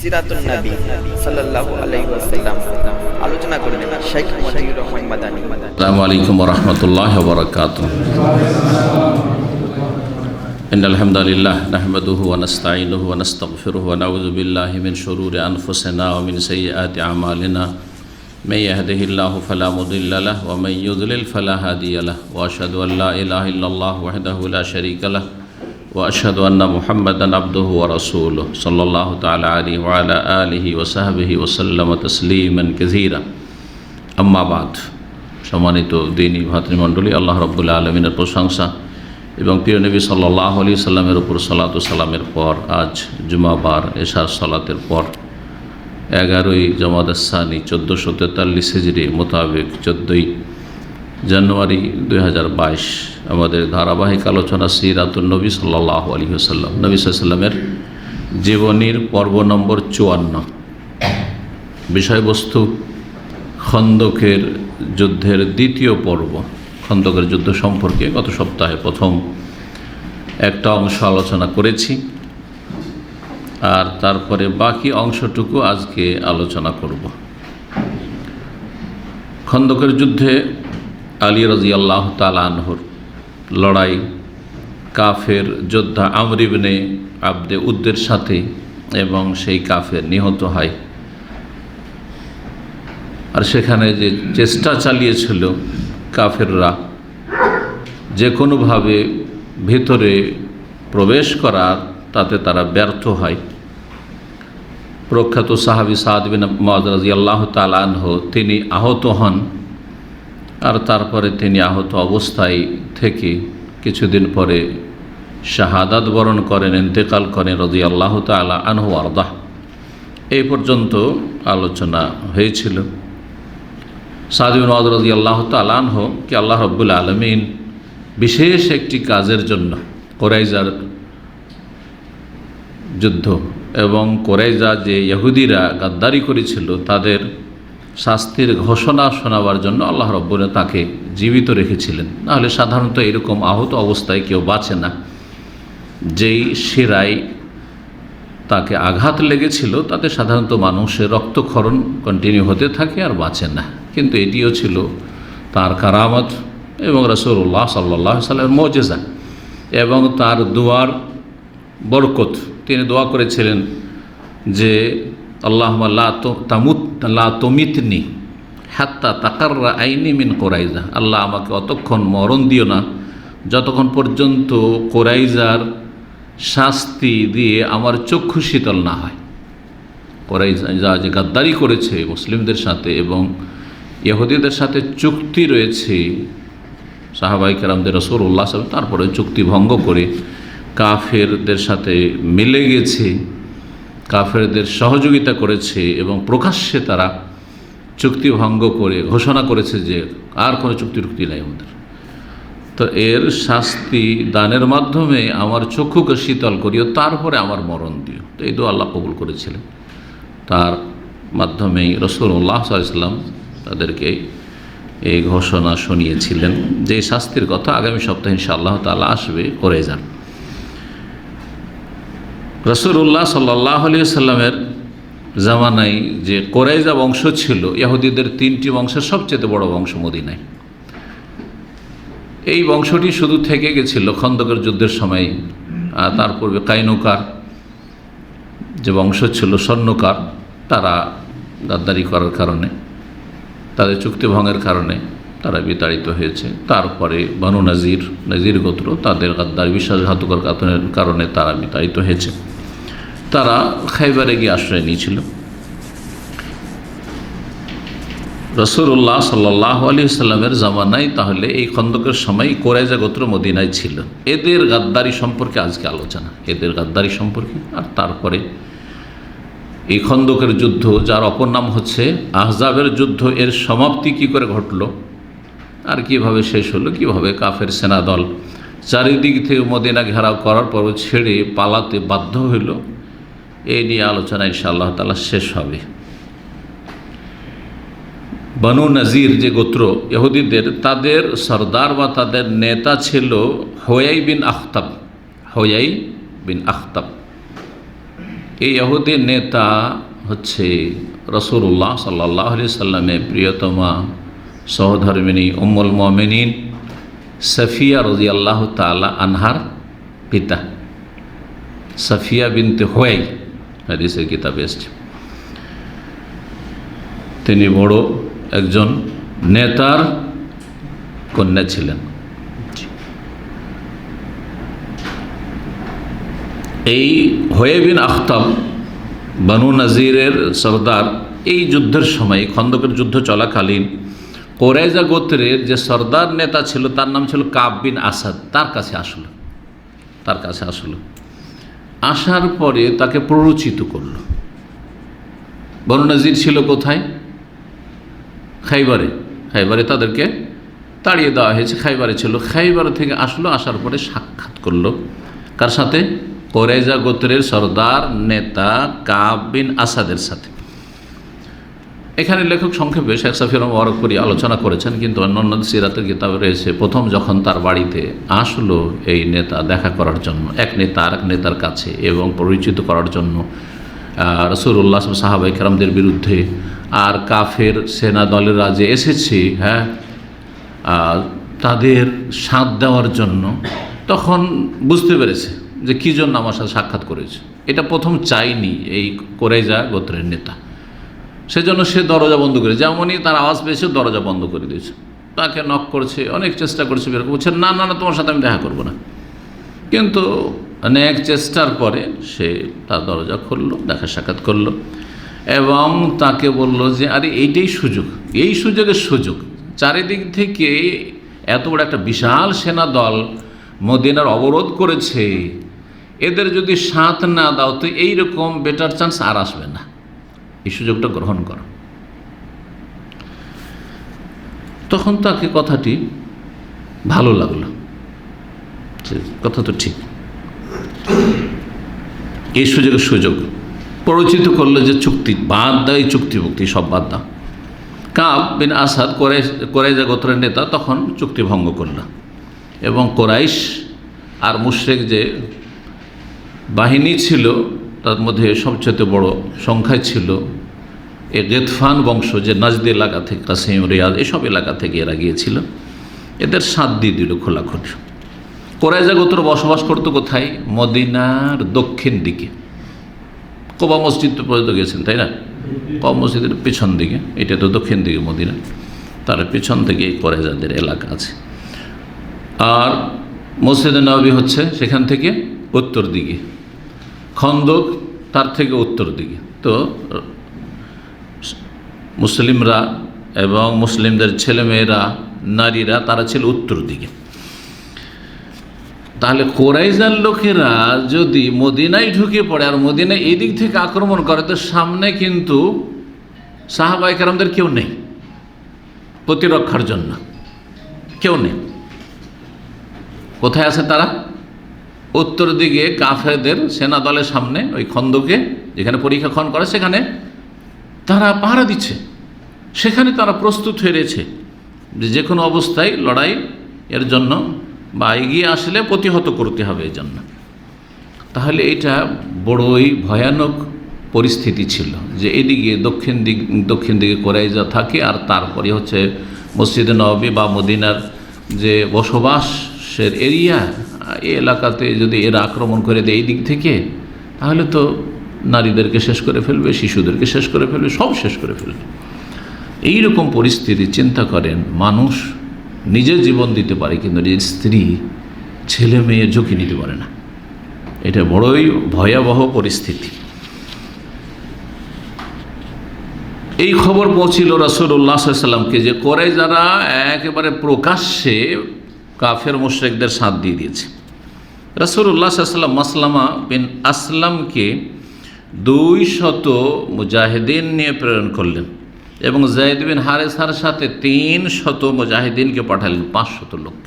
সিরাতুন নবী সাল্লাল্লাহু আলাইহি ওয়াসাল্লাম আলোচনা করবেন শেখ মতিউর রহমান মাদানী। আসসালামু আলাইকুম ওয়া রাহমাতুল্লাহি ওয়া বারাকাতুহু। ইন্নাল হামদালিল্লাহ নাহমাদুহু ওয়া নাস্তাঈনুহু ওয়া নাস্তাগফিরুহু ওয়া নাউযু বিল্লাহি মিন শুরুরি আনফুসিনা ওয়া মিন সাইয়্যাতি আমালিনা মান ইয়াহদিহিল্লাহু ফালা মুদিল্লা লাহু ওয়া মান ইউদ্লিল ফালা হাদিয়া লাহু ওয়া আশহাদু আল লা ইলাহা ইল্লাল্লাহ ওয়াহদাহু লা শারীকা লাহু ওয়া আশহাদু আন্না মুহাম্মাদান আবদুহু ওয়া রাসূলুহু সাল্লাল্লাহু তাআলা আলাইহি ওয়া আলা আলিহি ওয়া সাহবিহি ওয়া সাল্লামা তাসলিমান কাসীরা। আম্মা বাদ। সম্মানিত দ্বীনী ভাতৃমণ্ডলী, আল্লাহ রাব্বুল আলামিনের প্রশংসা এবং প্রিয় নবী সাল্লাল্লাহু আলাইহি সাল্লামের উপর সালাত ও সালামের পর আজ জুমাবার এশার সালাতের পর 11ই জমাদাস সানি 1443 হিজরি মোতাবেক 14ই জানুয়ারি 2022 আমাদের ধারাবাহিক আলোচনা সিরাতুন নবী সাল্লাল্লাহু আলাইহি ওয়াসাল্লাম, নবী সাল্লাল্লাহু আলাইহি ওয়াসাল্লামের জীবনীর পর্ব নম্বর 54। বিষয়বস্তু খন্দকের যুদ্ধের দ্বিতীয় পর্ব। খন্দকের যুদ্ধ সম্পর্কে গত সপ্তাহে প্রথম একটা অংশ আলোচনা করেছি, আর তারপরে বাকি অংশটুকু আজকে আলোচনা করব। খন্দকের যুদ্ধে আলী রাদিয়াল্লাহু তাআলা আনহুর লড়াই কাফের যোদ্ধা আমর ইবনে আবদে উদ্দের সাথে, এবং সেই কাফের নিহত হয়। আর সেখানে যে চেষ্টা চালিয়েছিল কাফেররা যে কোনোভাবে ভেতরে প্রবেশ করার, তাতে তারা ব্যর্থ হয়। প্রখ্যাত সাহাবী সাদ বিন মুআয রাদিয়াল্লাহু তাআলা আনহু তিনি আহত হন, আর তারপরে তিনি আহত অবস্থায় থেকে কিছুদিন পরে শাহাদাত বরণ করেন, ইন্তেকাল করেন রাদিয়াল্লাহু তাআলা আনহু আরদাহ। এই পর্যন্ত আলোচনা হয়েছিল। সাদ বিন মুআয রাদিয়াল্লাহু তাআলা আনহু কে আল্লাহ রাব্বুল আলামিন বিশেষ একটি কাজের জন্য কুরাইজার যুদ্ধ এবং কুরাইজা যে ইহুদিরা গাদ্দারি করেছিল তাদের শাস্তির ঘোষণা শোনাবার জন্য আল্লাহ রাব্বুল তাকে জীবিত রেখেছিলেন। নাহলে সাধারণত এরকম আহত অবস্থায় কেউ বাঁচে না। যেই শিরায় তাকে আঘাত লেগেছিল তাতে সাধারণত মানুষের রক্তক্ষরণ কন্টিনিউ হতে থাকে আর বাঁচে না। কিন্তু এটিও ছিল তার কারামত এবং রাসূলুল্লাহ সাল্লাল্লাহু আলাইহি ওয়াসাল্লামের মুজিজা এবং তার দুয়ার বরকত। তিনি দোয়া করেছিলেন যে আল্লাহুম্মা লা তুমিতনি হাত্তা তাকাররা আইনি মিন কুরাইজা। আল্লাহ আমাকে অতক্ষণ মরণ দিও না যতক্ষণ পর্যন্ত কুরাইজার শাস্তি দিয়ে আমার চক্ষু শীতল না হয়। কুরাইজা যে গাদ্দারি করেছে মুসলিমদের সাথে এবং ইহুদিদের সাথে চুক্তি রয়েছে, সাহাবায়ে কেরামদের রাসূলুল্লাহ সাল্লাল্লাহু আলাইহি ওয়াসাল্লাম তারপরে চুক্তি ভঙ্গ করে কাফেরদের সাথে মিলে গেছে, কাফেরদের সহযোগিতা করেছে এবং প্রকাশ্যে তারা চুক্তি ভঙ্গ করে ঘোষণা করেছে যে আর কোনো চুক্তি নাই আমাদের। তো এর শাস্তি দানের মাধ্যমে আমার চক্ষুকে শীতল করিও, তারপরে আমার মরণ দিও। তো এই দোয়া আল্লাহ কবুল করেছিলেন। তার মাধ্যমেই রাসূলুল্লাহ সাল্লাল্লাহু আলাইহি ওয়াসাল্লাম তাদেরকে এই ঘোষণা শুনিয়েছিলেন যে শাস্তির কথা আগামী সপ্তাহে ইনশাআল্লাহ তাআলা আসবে কুরাইজার। রাসূলুল্লাহ সাল্লাল্লাহু আলাইহি ওয়াসাল্লামের জামানায় যে কুরাইজা বংশ ছিল, ইহুদিদের 3টি বংশের সবচেয়ে বড় বংশ মদিনায়। এই বংশটি শুধু থেকে গেছিল খন্দকের যুদ্ধের সময়। তার পূর্বে কাইনুকার যে বংশ ছিল, স্বর্ণকার, তারা গাদ্দারি করার কারণে, তাদের চুক্তি ভঙ্গের কারণে তারা বিতাড়িত হয়েছে। তারপরে বনু নাজির গোত্র, তাদের গাদ্দারি বিশ্বাসঘাতকর কারণে তারা বিতাড়িত হয়েছে। তারা খাইবারে গিয়ে আশ্রয় নিয়েছিল। রাসূলুল্লাহ সাল্লাল্লাহু আলাইহি ওয়াসাল্লামের জামানায় তাহলে এই খন্দকের সময় কুরাইজা গোত্র মদিনায় ছিল। এদের গাদ্দারি সম্পর্কে আজকে আলোচনা, এদের গাদ্দারি সম্পর্কে। আর তারপরে এই খন্দকের যুদ্ধ, যার অপর নাম হচ্ছে আহজাবের যুদ্ধ, এর সমাপ্তি কী করে ঘটল আর কিভাবে শেষ হলো, কিভাবে কাফের সেনাদল চারিদিক থেকে মদিনা ঘেরাও করার পর ছেড়ে পালাতে বাধ্য হইল, এই নিয়ে আলোচনা ইনশাআল্লাহ তাআলা শেষ হবে। বনু নাজির যে গোত্র ইহুদিদের, তাদের সর্দার বা তাদের নেতা ছিল হোয়াই বিন আখতাব। এই ইহুদির নেতা হচ্ছে রাসূলুল্লাহ সাল্লাল্লাহু আলাইহি সাল্লামের প্রিয়তমা সহধর্মিণী উম্মুল মুমিনিন সাফিয়া রাদিয়াল্লাহু তাআলা আনহার পিতা, সাফিয়া বিনতে হুয়াই, হাদিসের কিতাবে এসেছে। তিনি বড় একজন নেতার কন্যা ছিলেন। এই হুয়াই বিন আখতাব বানু নাজিরের সর্দার এই যুদ্ধের সময়, খন্দকের যুদ্ধ চলাকালীন কোরাইজা গোত্রের যে সর্দার নেতা ছিল তার নাম ছিল কাব বিন আসাদ, তার কাছে আসলো। আসার পরে তাকে প্ররোচিত করলো। বনু নাজির ছিল কোথায়? খাইবারে তাদেরকে তাড়িয়ে দেওয়া হয়েছে, খাইবারে ছিল। খাইবার থেকে আসলো, আসার পরে সাক্ষাৎ করলো কার সাথে? কোরাইজা গোত্রের সর্দার নেতা কাব বিন আসাদের সাথে। এখানে লেখক সংক্ষেপে শেখ সাফি রহমান করি আলোচনা করেছেন, কিন্তু অন্যান্য সিরাতের কিতাবে রয়েছে প্রথম যখন তার বাড়িতে আসলো এই নেতা দেখা করার জন্য, এক নেতা আর এক নেতার কাছে, এবং পরিচিত করার জন্য রাসূলুল্লাহ সাহাবায়ে কেরামদের বিরুদ্ধে আর কাফের সেনা দলেরা যে এসেছে, হ্যাঁ, তাদের সাথ দেওয়ার জন্য, তখন বুঝতে পেরেছে যে কী জন্য আমার সাথে সাক্ষাৎ করেছে। এটা প্রথম চাইনি এই কোরাইজা গোত্রের নেতা, সেজন্য সে দরজা বন্ধ করে, যেমনই তার আওয়াজ পেয়েছে দরজা বন্ধ করে দিয়েছে। তাকে নক করছে, অনেক চেষ্টা করছে, বের বলছে না, তোমার সাথে আমি দেখা করবো না। কিন্তু অনেক চেষ্টার পরে সে তার দরজা খুললো, দেখা সাক্ষাৎ করলো, এবং তাকে বলল যে আরে এইটাই সুযোগ, এই সুযোগের সুযোগ, চারিদিক থেকে এত বড় একটা বিশাল সেনা দল মদিনার অবরোধ করেছে, এদের যদি সাথ না দাও তো এইরকম বেটার চান্স আর আসবে না, এই সুযোগটা গ্রহণ করো। তখন তাকে কথাটি ভালো লাগলো, কথা তো ঠিক, এই সুযোগ পরিচিত করলো যে চুক্তি বাদ দাও, এই চুক্তিভুক্তি সব বাদ দাও। কাব বিন আসাদ কোরাইজা গোত্রের নেতা তখন চুক্তি ভঙ্গ করল, এবং কোরাইশ আর মুশরিক যে বাহিনী ছিল তার মধ্যে সবচেয়ে বড় সংখ্যায় ছিল এ গেতফান বংশ, যে নাজদি এলাকা থেকে, কাসিম, রিয়াদ, এসব এলাকা থেকে এরা গিয়েছিল, এদের সাথ দিয়ে দিল খোলাখুলি। কোরাইজা গোত্র বসবাস করতো কোথায়? মদিনার দক্ষিণ দিকে। কোবা মসজিদ তো পর্যন্ত গেছেন, তাই না? কোবা মসজিদের পিছন দিকে, এটা তো দক্ষিণ দিকে মদিনা, তার পিছন দিকে কোরাইজাদের এলাকা আছে। আর মসজিদে নববী হচ্ছে সেখান থেকে উত্তর দিকে, খন্দক তার থেকে উত্তর দিকে। তো মুসলিমরা এবং মুসলিমদের ছেলেমেয়েরা, নারীরা, তারা ছিল উত্তর দিকে। তাহলে কোরাইজার লোকেরা যদি মদিনায় ঢুকে পড়ে আর মদিনায় এই দিক থেকে আক্রমণ করে, তো সামনে কিন্তু সাহাবায়ে কেরামদের কেউ নেই প্রতিরক্ষার জন্য, কেউ নেই। কোথায় আছে তারা? উত্তর দিকে কাফেরদের সেনা দলের সামনে, ওই খন্দকে যেখানে পরীক্ষা খন করে সেখানে তারা পাহারা দিচ্ছে, সেখানে তারা প্রস্তুত হয়ে রয়েছে যে কোনো অবস্থায় লড়াই এর জন্য বা এগিয়ে আসলে প্রতিহত করতে হবে এই জন্য। তাহলে এটা বড়ই ভয়ানক পরিস্থিতি ছিল যে এদিকে দক্ষিণ দিকে কোরাইজা থাকে, আর তারপরে হচ্ছে মসজিদে নববী বা মদিনার যে বসবাসের এরিয়া, এই এলাকাতে যদি এরা আক্রমণ করে দেয় এই দিক থেকে, তাহলে তো নারীদেরকে শেষ করে ফেলবে, শিশুদেরকে শেষ করে ফেলবে, সব শেষ করে ফেলবে। এইরকম পরিস্থিতি চিন্তা করেন, মানুষ নিজের জীবন দিতে পারে কিন্তু নিজের স্ত্রী, ছেলে মেয়ে ঝুঁকি নিতে পারে না। এটা বড়ই ভয়াবহ পরিস্থিতি। এই খবর পৌঁছিল রাসূলুল্লাহ সাল্লাল্লাহু আলাইহি ওয়াসাল্লামকে যে কোরাইজারা একেবারে প্রকাশ্যে কাফের মুশরিকদের সাথ দিয়ে দিয়েছে। রাসূলুল্লাহ সাল্লাল্লাহু আলাইহি ওয়াসাল্লাম মাসলামা বিন আসলামকে 200 মুজাহিদিন নিয়ে প্রেরণ করলেন, এবং যায়েদ বিন হারেসার সাথে 300 মুজাহিদিনকে পাঠালেন, 500 লোক,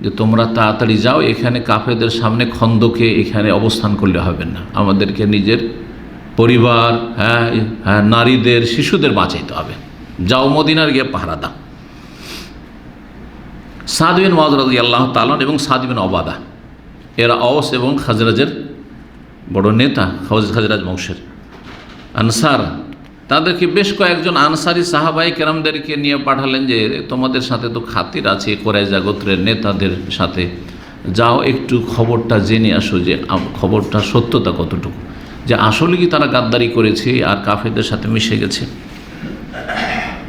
যে তোমরা তাড়াতাড়ি যাও, এখানে কাফেরদের সামনে খন্দকে এখানে অবস্থান করলে হবে না, আমাদেরকে নিজের পরিবার, নারীদের, শিশুদের বাঁচাইতে হবে, যাও মদিনার গিয়ে পাহারা দাও। সাদ বিন মুআয রাদিয়াল্লাহু তাআলা এবং সাদ বিন উবাদা, এরা আওস এবং খাজরাজের বড় নেতা খাজরাজ বংশের আনসার, তাদেরকে বেশ কয়েকজন আনসারি সাহাবাই কেরামদেরকে নিয়ে পাঠালেন যে তোমাদের সাথে তো খাতির আছে কোরাইজা গোত্রের নেতাদের সাথে, যাও একটু খবরটা জেনে আসো যে খবরটা সত্যতা কতটুকু, যে আসলে কি তারা গাদ্দারি করেছে আর কাফেরদের সাথে মিশে গেছে।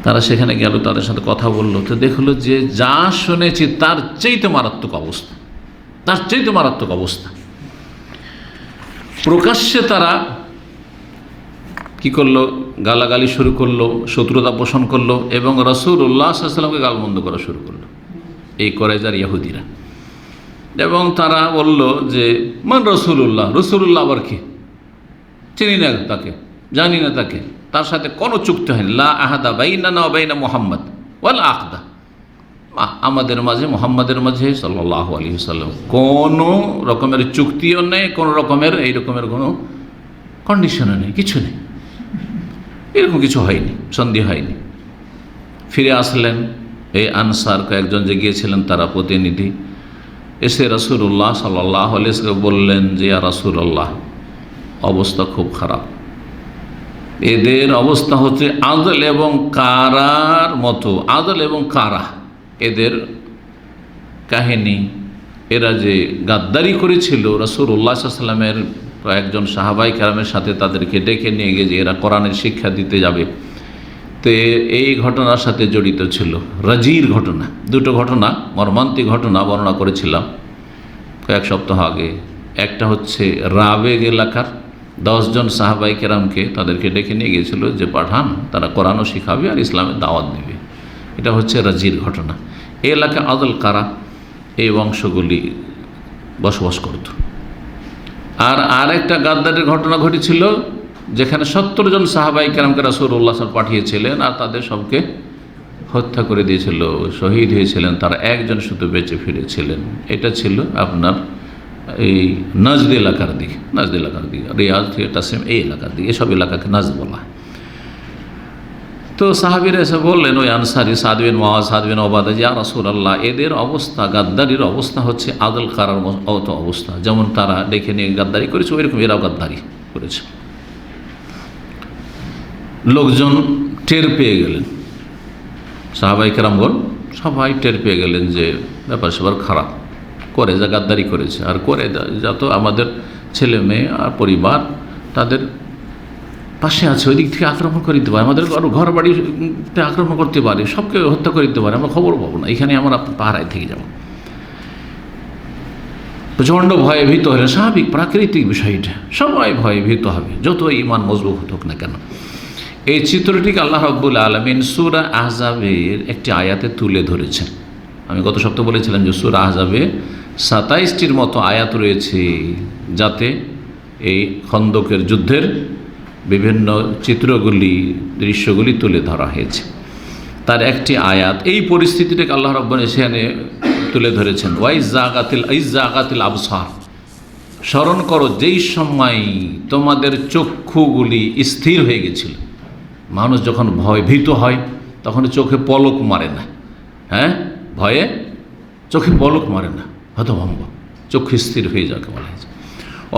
তারা সেখানে গেল, তাদের সাথে কথা বললো, তো দেখলো যে যা শুনেছি তার চাইতে মারাত্মক অবস্থা, তার চাইতে মারাত্মক অবস্থা। প্রকাশ্যে তারা কি করলো, গালাগালি শুরু করলো, শত্রুতা পোষণ করলো এবং রাসূলুল্লাহ সাল্লাল্লাহু আলাইহি ওয়াসাল্লামকে গালমন্দ করা শুরু করলো এই কোরাইজার ইহুদিরা। এবং তারা বলল যে মান রাসূলুল্লাহ, রাসূলুল্লাহ আবার কি, চিনি না তাকে, জানি না তাকে, তার সাথে কোনো চুক্তি হয়নি। লা আহাদা বাইনানা ওয়া বাইনা মুহাম্মদ ওয়াল আকদা, আমাদের মাঝে মুহাম্মাদের মাঝে সাল্লাল্লাহু আলাইহি ওয়াসাল্লাম কোনো রকমের চুক্তিও নেই, কোনো রকমের এই রকমের কোনো কন্ডিশনও নেই, কিছু নেই, এরকম কিছু হয়নি, সন্ধি হয়নি। ফিরে আসলেন এই আনসার কয়েকজন যে গিয়েছিলেন তারা প্রতিনিধি, এসে রাসূলুল্লাহ সাল্লাল্লাহু আলাইহি ওয়াসাল্লাম বললেন যে ইয়া রাসূলুল্লাহ, অবস্থা খুব খারাপ, এদের অবস্থা হচ্ছে আদল এবং কারার মতো, আদল এবং কারা এদের কাহিনী। এরা যে গাদ্দারি করেছিল রাসূলুল্লাহ সাল্লাল্লাহু আলাইহি ওয়াসাল্লামের কয়েকজন সাহাবাই কেরামের সাথে, তাদেরকে ডেকে নিয়ে গিয়ে যে এরা কোরআনের শিক্ষা দিতে যাবে, তো এই ঘটনার সাথে জড়িত ছিল। রাজির ঘটনা, দুটো ঘটনা, মর্মান্তিক ঘটনা বর্ণনা করেছিলাম কয়েক সপ্তাহ আগে। একটা হচ্ছে রাবেগ এলাকার 10 জন সাহাবাই কেরামকে তাদেরকে ডেকে নিয়ে গিয়েছিল যে পাঠান, তারা কোরআনও শিখাবে আর ইসলামের দাওয়াত দেবে, এটা হচ্ছে রাজির ঘটনা। এই এলাকায় আদল কারা এই বংশগুলি বসবাস করত। আর আরেকটা গাদ্দারের ঘটনা ঘটেছিল যেখানে 70 জন সাহাবাই কেরামকে রাসূলুল্লাহ সাল্লাল্লাহু আলাইহি ওয়াসাল্লাম পাঠিয়েছিলেন আর তাদের সবকে হত্যা করে দিয়েছিল, শহীদ হয়েছিলেন, তারা একজন শুধু বেঁচে ফিরেছিলেন। এটা ছিল আপনার এই নাজদ এলাকার দিকে, নাজদ এলাকার দিকে, রিয়াজ থেকে তাসিম এই এলাকার দিকে, এসব এলাকাকে নাজদ বলা হয়। তো সাহাবীরা এসে বললেন ওই আনসারি সাদ বিন মুআয, সাদ বিন উবাদা, ইয়া রাসূলুল্লাহ, এদের অবস্থা, গাদ্দারির অবস্থা হচ্ছে আদল কারার মতো অবস্থা, যেমন তারা ডেকে নিয়ে গাদ্দারি করেছে ওইরকম এরাও গাদ্দারি করেছে। লোকজন টের পেয়ে গেলেন, সাহাবাই কেরামগণ সবাই টের পেয়ে গেলেন যে ব্যাপার সবার খারাপ, কোরাইজা গাদ্দারি করেছে। আর কোরাইজা তো আমাদের ছেলে মেয়ে আর পরিবার তাদের পাশে আছে, ওই দিক থেকে আক্রমণ করে দিতে পারে, আমাদের ঘর বাড়িতে আক্রমণ করতে পারে, সবকে হত্যা করে দিতে পারে, আমরা খবর পাবো না, এখানে আমরা পাহারায় থেকে যাব। প্রচণ্ড ভয়ে ভীত হলেন, স্বাভাবিক প্রাকৃতিক বিষয়টা, সবাই ভয়ে ভীত হবে যত ঈমান মজবুত হোক না কেন। এই চিত্রটিকে আল্লাহ রাব্বুল আলামিন সূরা আহজাবের একটি আয়াতে তুলে ধরেছেন। আমি গত সপ্তাহে বলেছিলাম যে সূরা আহজাবে 27টির মতো আয়াত রয়েছে, যাতে এই খন্দকের যুদ্ধের বিভিন্ন চিত্রগুলি, দৃশ্যগুলি তুলে ধরা হয়েছে। তার একটি আয়াত এই পরিস্থিতিটাকে আল্লাহ রাব্বুল সেখানে তুলে ধরেছেন। ওয়াইজাগাতিল আবসার, স্মরণ করো যেই সময় তোমাদের চক্ষুগুলি স্থির হয়ে গেছিল। মানুষ যখন ভীত হয় তখন চোখে পলক মারে না, হ্যাঁ, ভয়ে চোখে পলক মারে না, হতভম্ব, চক্ষু স্থির হয়ে যাকে বলা হয়েছে।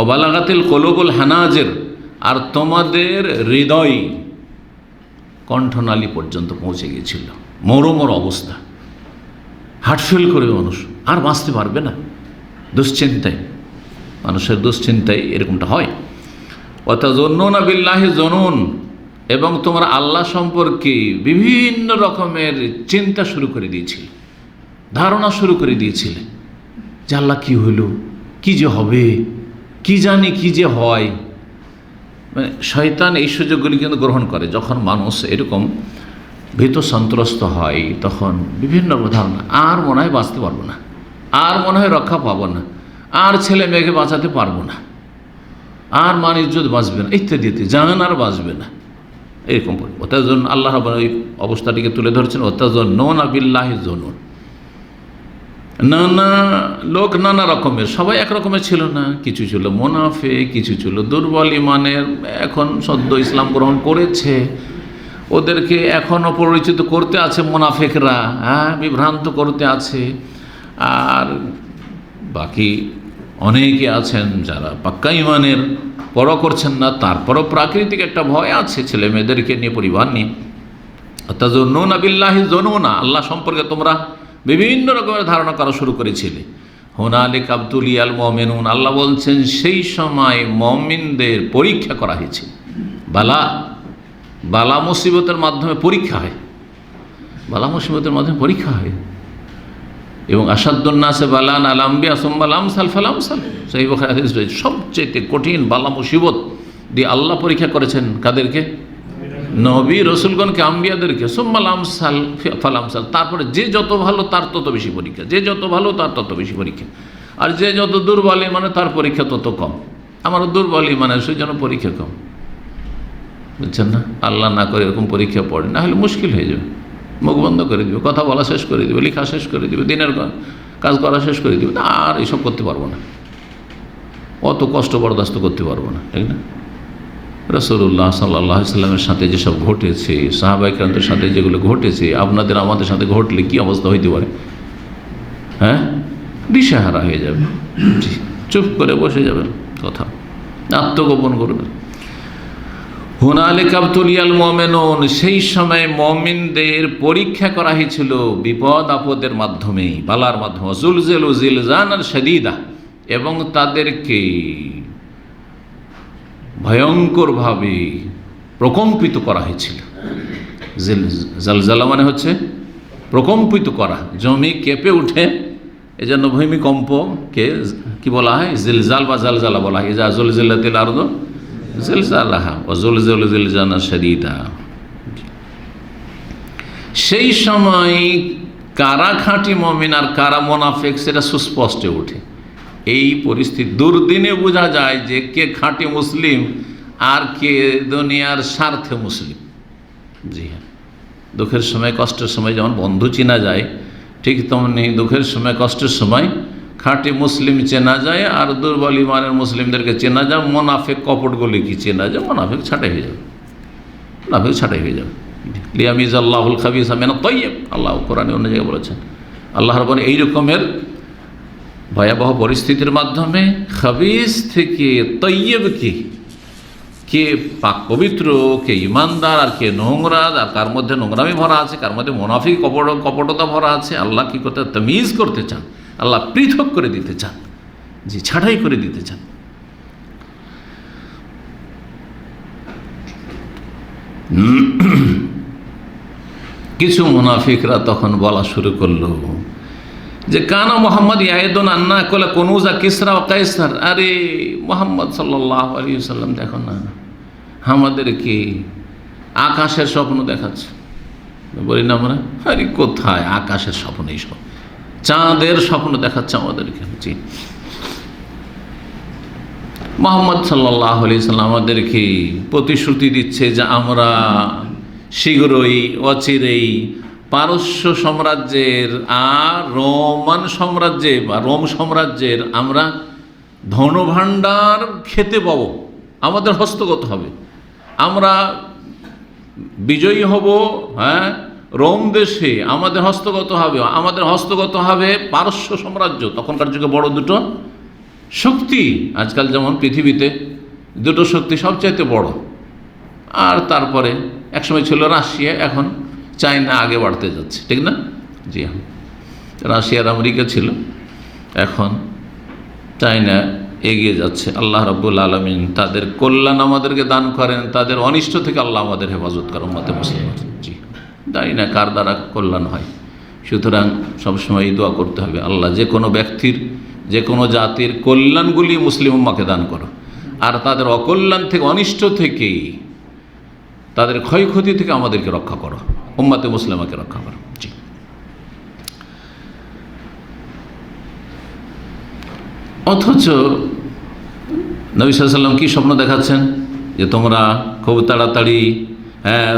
অবালাগাতিল কলুবুল হানাজের, আর তোমাদের হৃদয় কণ্ঠনালী পর্যন্ত পৌঁছে গিয়েছিল, মরমর অবস্থা, হার্টফেল করবে মানুষ, আর বাঁচতে পারবে না, দুশ্চিন্তায়, মানুষের দুশ্চিন্তায় এরকমটা হয়। ওয়াতাযুন্নুনা বিল্লাহি যুনুন, এবং তোমরা আল্লাহ সম্পর্কে বিভিন্ন রকমের চিন্তা শুরু করে দিয়েছিলে, ধারণা শুরু করে দিয়েছিলে যে আল্লাহ কী হইল, কী যে হবে, কি জানি কি যে হয়। মানে শয়তান এই সুযোগগুলি কিন্তু গ্রহণ করে, যখন মানুষ এরকম ভীত সন্ত্রস্ত হয় তখন বিভিন্ন ধারণা, আর মনে হয় বাঁচতে পারবো না, আর মনে হয় রক্ষা পাবো না, আর ছেলে মেয়েকে বাঁচাতে পারবো না, আর মান ইজ্জত বাঁচবে না, ইত্যাদি ইত্যাদি, জান আর বাঁচবে না, এরকম ওটার জন্য আল্লাহ রাব্বুল ওই অবস্থাটিকে তুলে ধরছেন। ওয়াতাযুন্নুনা বিল্লাহি যুনুন, নানা লোক নানা রকমের, সবাই এক রকমের ছিল না, কিছু ছিল মুনাফিক, কিছু ছিল দুর্বল ইমানের, এখন সদ্য ইসলাম গ্রহণ করেছে, ওদেরকে এখনও পরিচিত করতে আছে মুনাফিকরা, হ্যাঁ, বিভ্রান্ত করতে আছে। আর বাকি অনেকে আছেন যারা পাক্কা ইমানের, পরোয়া করছেন না, তারপরও প্রাকৃতিক একটা ভয় আছে ছেলে মেয়েদেরকে নিয়ে, পরিবার নিয়ে। তাজুন্নুনা বিল্লাহি জুনুনা, আল্লাহ সম্পর্কে তোমরা বিভিন্ন রকমের ধারণা করা শুরু করেছিলে। হুনালিকা ইবতুলিয়াল মুমিনুন, আল্লাহ বলছেন সেই সময় মুমিনদের পরীক্ষা করা হয়েছে। বালা মুসিবতের মাধ্যমে পরীক্ষা হয়, বালা মুসিবতের মাধ্যমে পরীক্ষা হয়। এবং আসাদুন নাসে বালান আল আম্বিয়া সুম্মা আল আমসাল ফাল আমসাল, সহিহ বুখারী হাদিস রয়েছে। সবচেয়ে কঠিন বালা মুসিবত দিয়ে আল্লাহ পরীক্ষা করেছেন কাদেরকে? নবী রসুলগণকে, আম্বিয়াদেরকে। সুম্মা আল আমসাল ফাল আমসাল, তারপরে যে যত ভালো তার তত বেশি পরীক্ষা, যে যত ভালো তার তত বেশি পরীক্ষা। আর যে যত দুর্বল মানে তার পরীক্ষা তত কম। আমার দুর্বল মানে সেই জন্য পরীক্ষা কম, বুঝছেন না? আল্লাহ না করে এরকম পরীক্ষা পড়ে, না হলে মুশকিল হয়ে যাবে। মুখ বন্ধ করে দিবে, কথা বলা শেষ করে দিবে, লেখা শেষ করে দিবে, দিনের কাজ করা শেষ করে দিবে, আর এইসব করতে পারবো না, অত কষ্ট বরদাস্ত করতে পারবো না, ঠিক না? রাসূলুল্লাহ সাল্লাল্লাহু আলাইহি ওয়াসাল্লামের সাথে যেসব ঘটেছে, সাহাবায়ে কেরামদের সাথে যেগুলো ঘটেছে, আপনাদের আমাদের সাথে ঘটলে কি অবস্থা হইতে পারে? হ্যাঁ, দিশেহারা হয়ে যাবে, চুপ করে বসে যাবেন, কথা আত্মগোপন করবেন। হুনালিকা ইবতুলিয়াল মুমিনুন, সেই সময় মুমিনদের পরীক্ষা করা হয়েছিল বিপদ আপদের মাধ্যমে, বালার মাধ্যমে। জুলজিলু জিলজানান শাদীদা, এবং তাদেরকে ভয়ঙ্করভাবে প্রকম্পিত করা হয়েছিল। জালজালা মানে হচ্ছে প্রকম্পিত করা, জমি কেঁপে উঠে, এজন্য ভূমিকম্পকে কি বলা হয়? জিলজাল বা জালজালা বলা হয়। ইজা জুলজিলাতিল আরদু জিলজালাহা ওয়া জুলজিলু জিলজানান শাদীদা। সেই সময় কারা খাঁটি মুমিন আর কারা মুনাফিক সেটা সুস্পষ্ট ওঠে। এই পরিস্থিতি দুর্দিনে বোঝা যায় যে কে খাঁটি মুসলিম আর কে দুনিয়ার স্বার্থে মুসলিম। জি হ্যাঁ, দুঃখের সময় কষ্টের সময় যেমন বন্ধু চেনা যায়, ঠিক তেমনি দুঃখের সময় কষ্টের সময় খাঁটি মুসলিম চেনা যায়, আর দুর্বল ইমানের মুসলিমদেরকে চেনা যায়। মুনাফিক কপটগুলি কি চেনা যায়? মুনাফিক ছাঁটাই হয়ে যাবে, মুনাফিক ছাঁটাই হয়ে যাবে। লিয়ামিজাল্লাহুল খাবিসা মিনাত তাইয়্যিব, আল্লাহ কোরআনে অন্য জায়গায় বলেছেন। আল্লাহ রাব্বুল এই রকমের ভয়াবহ পরিস্থিতির মাধ্যমে খাবিস থেকে তৈয়বকে, কে পাক পবিত্র, কে ইমানদার, আর কে নোংরা, আর কার মধ্যে নোংরামি ভরা আছে, কার মধ্যে মুনাফিক কপটতা ভরা আছে, আল্লাহ কি করতে তামিজ করতে চান, আল্লাহ পৃথক করে দিতে চান, জি ছাঁটাই করে দিতে চান। কিছু মুনাফিকরা তখন বলা শুরু করলো যে কানা মোহাম্মদ ইয়াহিদুন আন্না কলা কনুজা কিসরা ও কায়সার, আরে মোহাম্মদ সাল্লাল্লাহু আলাইহি ওয়াসাল্লাম দেখো না আমাদেরকে আকাশের স্বপ্ন দেখাচ্ছে। বলি না আমরা, আরে কোথায় আকাশের স্বপ্ন, এইসব চাঁদের স্বপ্ন দেখাচ্ছে আমাদেরকে। জি, মোহাম্মদ সাল্লাল্লাহু আলাইহি ওয়াসাল্লাম আমাদেরকে প্রতিশ্রুতি দিচ্ছে যে আমরা শীঘ্রই, অচিরেই পারস্য সাম্রাজ্যের আর রোমান সাম্রাজ্যে বা রোম সাম্রাজ্যের আমরা ধনভাণ্ডার খেতে পাবো, আমাদের হস্তগত হবে, আমরা বিজয়ী হব। হ্যাঁ, রোম দেশে আমাদের হস্তগত হবে, আমাদের হস্তগত হবে পারস্য সাম্রাজ্য। তখনকার যুগে বড় দুটো শক্তি, আজকাল যেমন পৃথিবীতে দুটো শক্তি সবচাইতে বড়, আর তারপরে একসময় ছিল রাশিয়া, এখন চায়না আগে বাড়তে যাচ্ছে, ঠিক না? জি হ্যাঁ, রাশিয়ার আমেরিকা ছিল, এখন চায়না এগিয়ে যাচ্ছে। আল্লাহ রাব্বুল আলামিন তাদের কল্যাণ আমাদেরকে দান করেন, তাদের অনিষ্ট থেকে আল্লাহ আমাদের হেফাজত করেন উম্মতে মুসলিম। জি, জানি না কার দ্বারা কল্যাণ হয়, সুতরাং সবসময় এই দোয়া করতে হবে, আল্লাহ যে কোনো ব্যক্তির, যে কোনো জাতির কল্যাণগুলি মুসলিম উম্মাকে দান করো, আর তাদের অকল্যাণ থেকে, অনিষ্ট থেকে, তাদের ক্ষয়ক্ষতি থেকে আমাদেরকে রক্ষা করো, উম্মতে মুসলিমাকে রক্ষা করো। জি, অথচ নবী সাল্লাল্লাহু আলাইহি ওয়াসাল্লাম কি স্বপ্ন দেখাচ্ছেন? যে তোমরা খুব তাড়াতাড়ি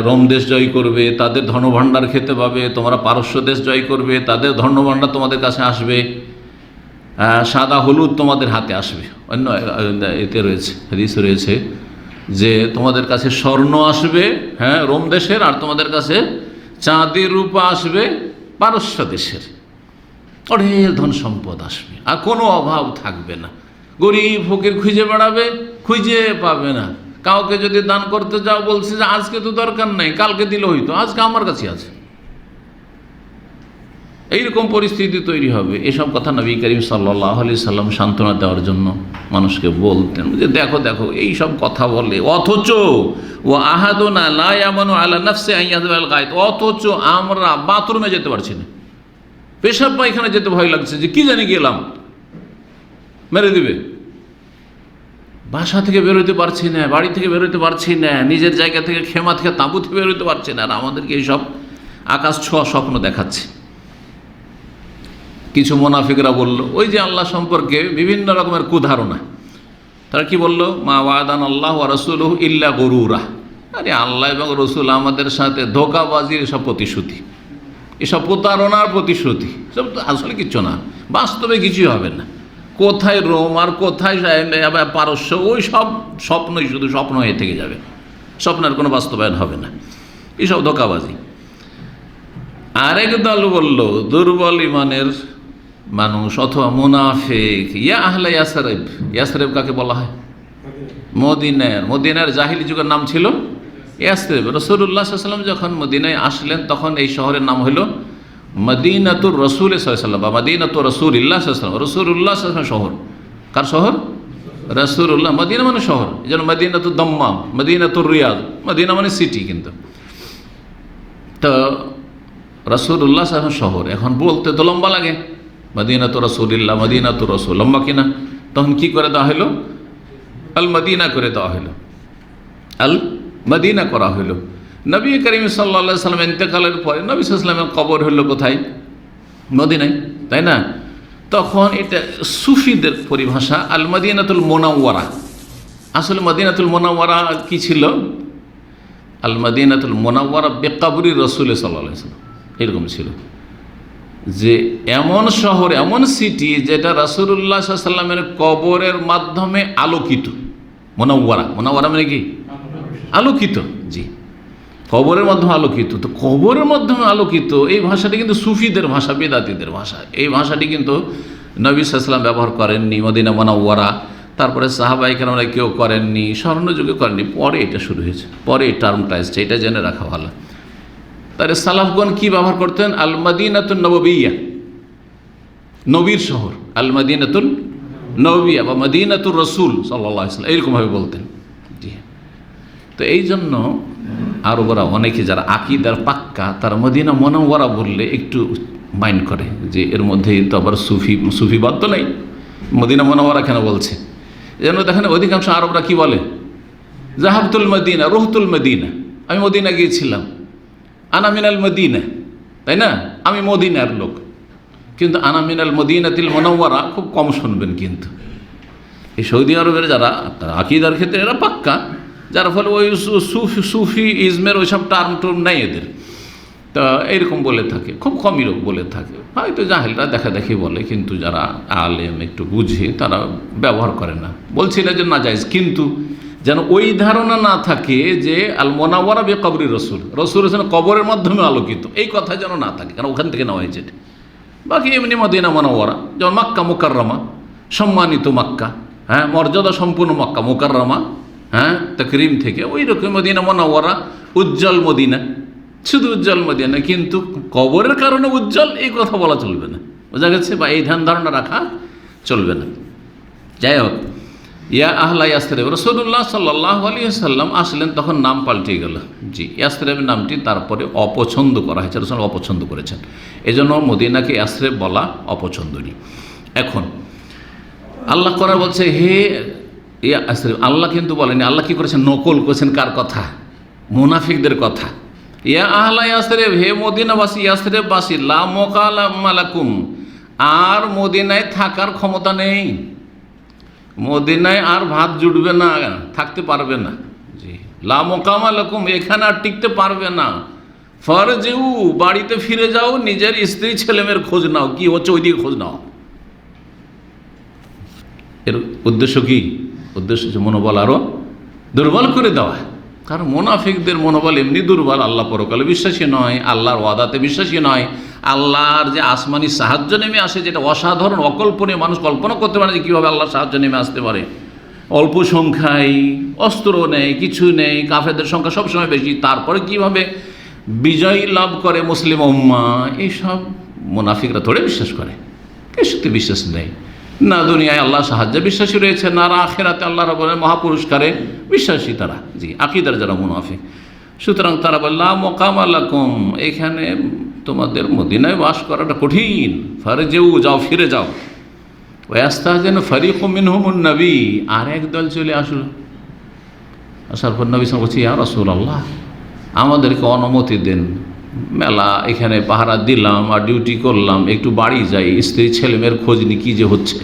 রোম দেশ জয় করবে, তাদের ধনভাণ্ডার খেতে পাবে, তোমরা পারস্য দেশ জয় করবে, তাদের ধনভাণ্ডার তোমাদের কাছে আসবে, সাদা হলুদ তোমাদের হাতে আসবে। অন্য এতে রয়েছে, হাদিসে রয়েছে যে তোমাদের কাছে স্বর্ণ আসবে, হ্যাঁ, রোম দেশের, আর তোমাদের কাছে চাঁদি রূপা আসবে পারস্য দেশের। অঢেল ধন সম্পদ আসবে, আর কোনো অভাব থাকবে না। গরিব ফকির খুঁজে বেড়াবে, খুঁজে পাবে না। কাউকে যদি দান করতে যাও বলছে যে আজকে তো দরকার নেই, কালকে দিলে হইতো, আজকে আমার কাছে আছে। এইরকম পরিস্থিতি তৈরি হবে। এসব কথা নবী করিম সাল্লাল্লাহু আলাইহি সাল্লাম সান্ত্বনা দেওয়ার জন্য মানুষকে বলতেন যে দেখো দেখো এইসব কথা বলে, অথচ ও আহাদুনা লা ইয়ামানু আলা নাফসি আন ইয়াযবাল গায়ত, অথচ আমরা বাথরুমে যেতে পারছি না, পেশাব পায়খানা যেতে ভয় লাগছে যে কি জানি গেলাম মেরে দিবে, বাসা থেকে বেরোতে পারছি না, বাড়ি থেকে বেরোতে পারছি না, নিজের জায়গা থেকে খেমা থেকে তাঁবু থেকে বেরোতে পারছি না, আর আমাদেরকে এইসব আকাশ ছোঁয়া স্বপ্ন দেখাচ্ছে। কিছু মুনাফিকরা বলল, ওই যে আল্লাহ সম্পর্কে বিভিন্ন রকমের কুধারণা, তারা কি বলল, মা ওয়াদান আল্লাহ ওয়া রাসূলুহু ইল্লা গুরুরা, আরে আল্লাহ এবং রসুল আমাদের সাথে ধোঁকাবাজির এসব প্রতিশ্রুতি, এসব প্রতারণার প্রতিশ্রুতি, সব তো আসলে কিচ্ছু না, বাস্তবে কিছুই হবে না। কোথায় রোম আর কোথায় পারস্য, ওই সব স্বপ্নই শুধু স্বপ্ন হয়ে থেকে যাবে, স্বপ্নের কোনো বাস্তবায়ন হবে না, এসব ধোঁকাবাজি। আরেক দল বলল, দুর্বল ইমানের মানুষ অথবা মুনাফিক, ইয়া আহলে ইয়াসরিব, ইয়াসরিব কাকে বলা হয়, মদিনার জাহিলি যুগের নাম ছিল ইয়াসরিব। রাসূলুল্লাহ সাল্লাল্লাহু আলাইহি ওয়াসাল্লাম যখন মদিনায় আসলেন তখন এই শহরের নাম হলো মদিনাতুর রাসূল সাল্লাল্লাহু আলাইহি ওয়াসাল্লাম বা মদিনাতুর রাসূলিল্লাহ সাল্লাল্লাহু আলাইহি ওয়াসাল্লাম। রাসূলুল্লাহ সাল্লাল্লাহু আলাইহি ওয়াসাল্লাম শহর, কার শহর, রাসূলুল্লাহ। মদিনা মানে শহর, এই জন্য মদিনাতুদ দাম্মাম, মদিনাতুর রিয়াদ, মদিনা মানে সিটি। কিন্তু তো রাসূলুল্লাহ সাল্লাল্লাহু আলাইহি ওয়াসাল্লাম শহর, এখন বলতে তো লম্বা লাগে, মদিনাতুর রাসূলিল্লাহ, মদিনাতুর রাসূল, লম্বা কিনা? তখন কি করে দেওয়া হলো, আল মদিনা করে দেওয়া হলো, আল মদিনা করা হলো। নবী করিম সাল্লাল্লাহু আলাইহি ওয়াসাল্লাম ইন্তেকালের পরে নবী সাল্লাল্লাহু আলাইহি ওয়াসাল্লামের কবর হলো কোথায়, মদিনায়, তাই না? তখন এটা সুফিদের পরিভাষা আল মদিনাতুল মুনাওয়ারা। আসলে মদিনাতুল মুনাওয়ারা কি ছিল, আল মদিনাতুল মুনাওয়ারা বিকবরি রাসূল সাল্লাল্লাহু আলাইহি ওয়াসাল্লাম, এরকম ছিল যে এমন শহর, এমন সিটি যেটা রাসূলুল্লাহ সাল্লাল্লাহু আলাইহি ওয়াসাল্লামের কবরের মাধ্যমে আলোকিত। মুনাওয়ারা, মুনাওয়ারা মানে কি, আলোকিত, জি, কবরের মাধ্যমে আলোকিত। তো কবরের মাধ্যমে আলোকিত এই ভাষাটি কিন্তু সুফিদের ভাষা, বেদাতীদের ভাষা। এই ভাষাটি কিন্তু নবী সাল্লাল্লাহু আলাইহি ওয়াসাল্লাম ব্যবহার করেননি, মদিনা মুনাওয়ারা, তারপরে সাহাবায়ে কেরামরা কেউ করেননি, স্বর্ণযুগে করেননি, পরে এটা শুরু হয়েছে, পরে এই টার্মটা এসেছে, এটা জেনে রাখা ভালো। তাহলে সালাফগণ কি ব্যবহার করতেন, আল মদিনাতুন নববিয়্যা, নবীর শহর, আল মদিনাতুন নববিয়্যা বা মদিনাতুর রাসূল সাল্লাল্লাহু আলাইহি ওয়াসাল্লাম, এরকমভাবে বলতেন। জি, তো এই জন্য আরবরা অনেকে যারা আকীদার পাক্কা, তারা মদিনা মুনাওয়ারা বললে একটু মাইন্ড করে যে এর মধ্যে তো আবার সুফিবাদ তো নেই, মদিনা মুনাওয়ারা কেন বলছে। যেন দেখেন অধিকাংশ আরবরা কি বলে, জাহাবতুল মদিনা, রুহতুল মদিনা, আমি মদিনা গিয়েছিলাম, আনা মিনাল মদিনা, তাই না, আমি মদিনার লোক। কিন্তু আনা মিনাল মদিনাতিল মুনাওয়ারা খুব কম শুনবেন। কিন্তু এই সৌদি আরবের যারা আকীদার ক্ষেত্রে এরা পাক্কা, যার ফলে ওই সুফি ইজমের ওই সব টার্ম টুর্ম নেই এদের, তা এইরকম বলে থাকে, খুব কমই লোক বলে থাকে, হয়তো জাহেলরা দেখা দেখি বলে, কিন্তু যারা আলেম একটু বুঝে তারা ব্যবহার করে না। বলছি না যে না জায়েজ, কিন্তু যেন ওই ধারণা না থাকে যে আল মুনাওয়ারা বিকবরি রাসূল, রাসূল হোসেন কবরের মাধ্যমে আলোকিত, এই কথা যেন না থাকে, কারণ ওখান থেকে নেওয়া হয়েছে। বাকি এমনি মদিনা মুনাওয়ারা, যেমন মক্কা মুকাররমা, সম্মানিত মক্কা, হ্যাঁ, মর্যাদা সম্পূর্ণ মক্কা মুকাররমা, হ্যাঁ, তাকরিম থেকে, ওই রকম মদিনা মুনাওয়ারা, উজ্জ্বল মদিনা, শুধু উজ্জ্বল মদিনা, কিন্তু কবরের কারণে উজ্জ্বল এই কথা বলা চলবে না, বোঝা গেছে, বা এই ধ্যান ধারণা রাখা চলবে না। যাই হোক, ইয়া আহলা ইয়াসরিব, রাসূলুল্লাহ সাল্লাল্লাহু আলাইহি ওয়াসাল্লাম আসলেন, তখন নাম পাল্টে গেল। জি, ইয়াসরিব নামটি তারপরে অপছন্দ করা হয়েছে, রাসূল অপছন্দ করেছেন, এজন্য মদিনাকে ইয়াসরিব বলা অপছন্দনীয়। এখন আল্লাহ করা বলছে হে ইয়াসরিব, আল্লাহ কিন্তু বলেনি, আল্লাহ কি করেছেন, নকল করেছেন কার কথা, মুনাফিকদের কথা। ইয়া আহলা ইয়াসরিব, হে মদিনাবাসী, ইয়াসরিববাসী, লা মুকালাম লাকুম, আর মদিনায় থাকার ক্ষমতা নেই, মদিনায় আর ভাত জুটবে না, থাকতে পারবে না। জি, লা মুকামা লাকুম, এখানে আর টিকতে পারবে না। ফারজিউ, বাড়িতে ফিরে যাও, নিজের স্ত্রী ছেলেমেয়ের খোঁজ নাও, কি হচ্ছে ওই দিকে খোঁজ নাও। এর উদ্দেশ্য কি, উদ্দেশ্য হচ্ছে মনোবল আরও দুর্বল করে দেওয়া। কারণ মুনাফিকদের মনোবল এমনি দুর্বল, আল্লাহ পরকালে বিশ্বাসী নয়, আল্লাহর ওয়াদাতে বিশ্বাসী নয়, আল্লাহর যে আসমানি সাহায্য নেমে আসে, যেটা অসাধারণ অকল্পনীয়, মানুষ কল্পনা করতে পারে যে কীভাবে আল্লাহর সাহায্য নেমে আসতে পারে, অল্প সংখ্যায়, অস্ত্র নেই, কিছু নেই, কাফেরদের সংখ্যা সবসময় বেশি, তারপরে কিভাবে বিজয় লাভ করে মুসলিম উম্মাহ, এইসব মুনাফিকরা থোড়ে বিশ্বাস করে। কিছুতে বিশ্বাস নেই, না দুনিয়ায় আল্লাহ সাহায্যে বিশ্বাসী রয়েছে, না আখিরাতে আল্লাহ রাব্বুল মহাপুরস্কারে বিশ্বাসী তারা, জি আকিদার যারা মুনাফিক। সুতরাং তারা বলল মোকাম আলাকুম, এখানে তোমাদের মদিনায় বাস করাটা কঠিন, ফারজিউ, যাও, ফিরে যাও। ওয়াস্তাযিনু ফারিকুম মিনহুমুন নবী, আর একদল চলে আসলো। আসার পর নবী সাল্লাল্লাহু আলাইহি ওয়াসাল্লাম বলছে, ইয়া রাসূলুল্লাহ, আমাদেরকে অনুমতি দেন, মেলা এখানে পাহারা দিলাম আর ডিউটি করলাম, একটু বাড়ি যাই, স্ত্রী ছেলে মেয়ের খোঁজ নি কি যে হচ্ছে।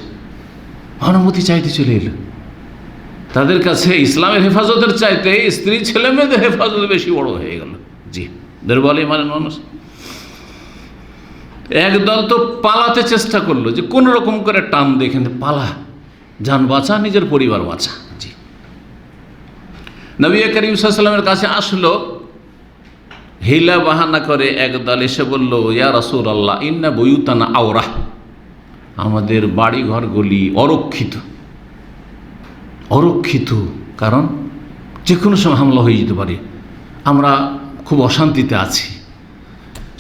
অনুমতি চাইতে চলে এলো। তাদের কাছে ইসলামের হেফাজতের চাইতে স্ত্রী ছেলে মেয়েদের হেফাজত বেশি বড় হয়ে গেল। জি, দুর্বল ইমানের মানুষ। একদল তো পালাতে চেষ্টা করলো, যে কোন রকম করে টান দেখেন পালা, যান বাঁচা, নিজের পরিবার বাঁচা। জি, নবী করিম সাল্লাল্লাহু আলাইহি ওয়াসাল্লামের কাছে আসলো, হিলা বাহানা করে একদল এসে বলল, ইয়া রাসূলুল্লাহ, ইন্না বুয়ুতানা আওরা, আমাদের বাড়ি ঘরগুলি অরক্ষিত। অরক্ষিত কারণ যে কোনো সময় হামলা হয়ে যেতে পারে, আমরা খুব অশান্তিতে আছি,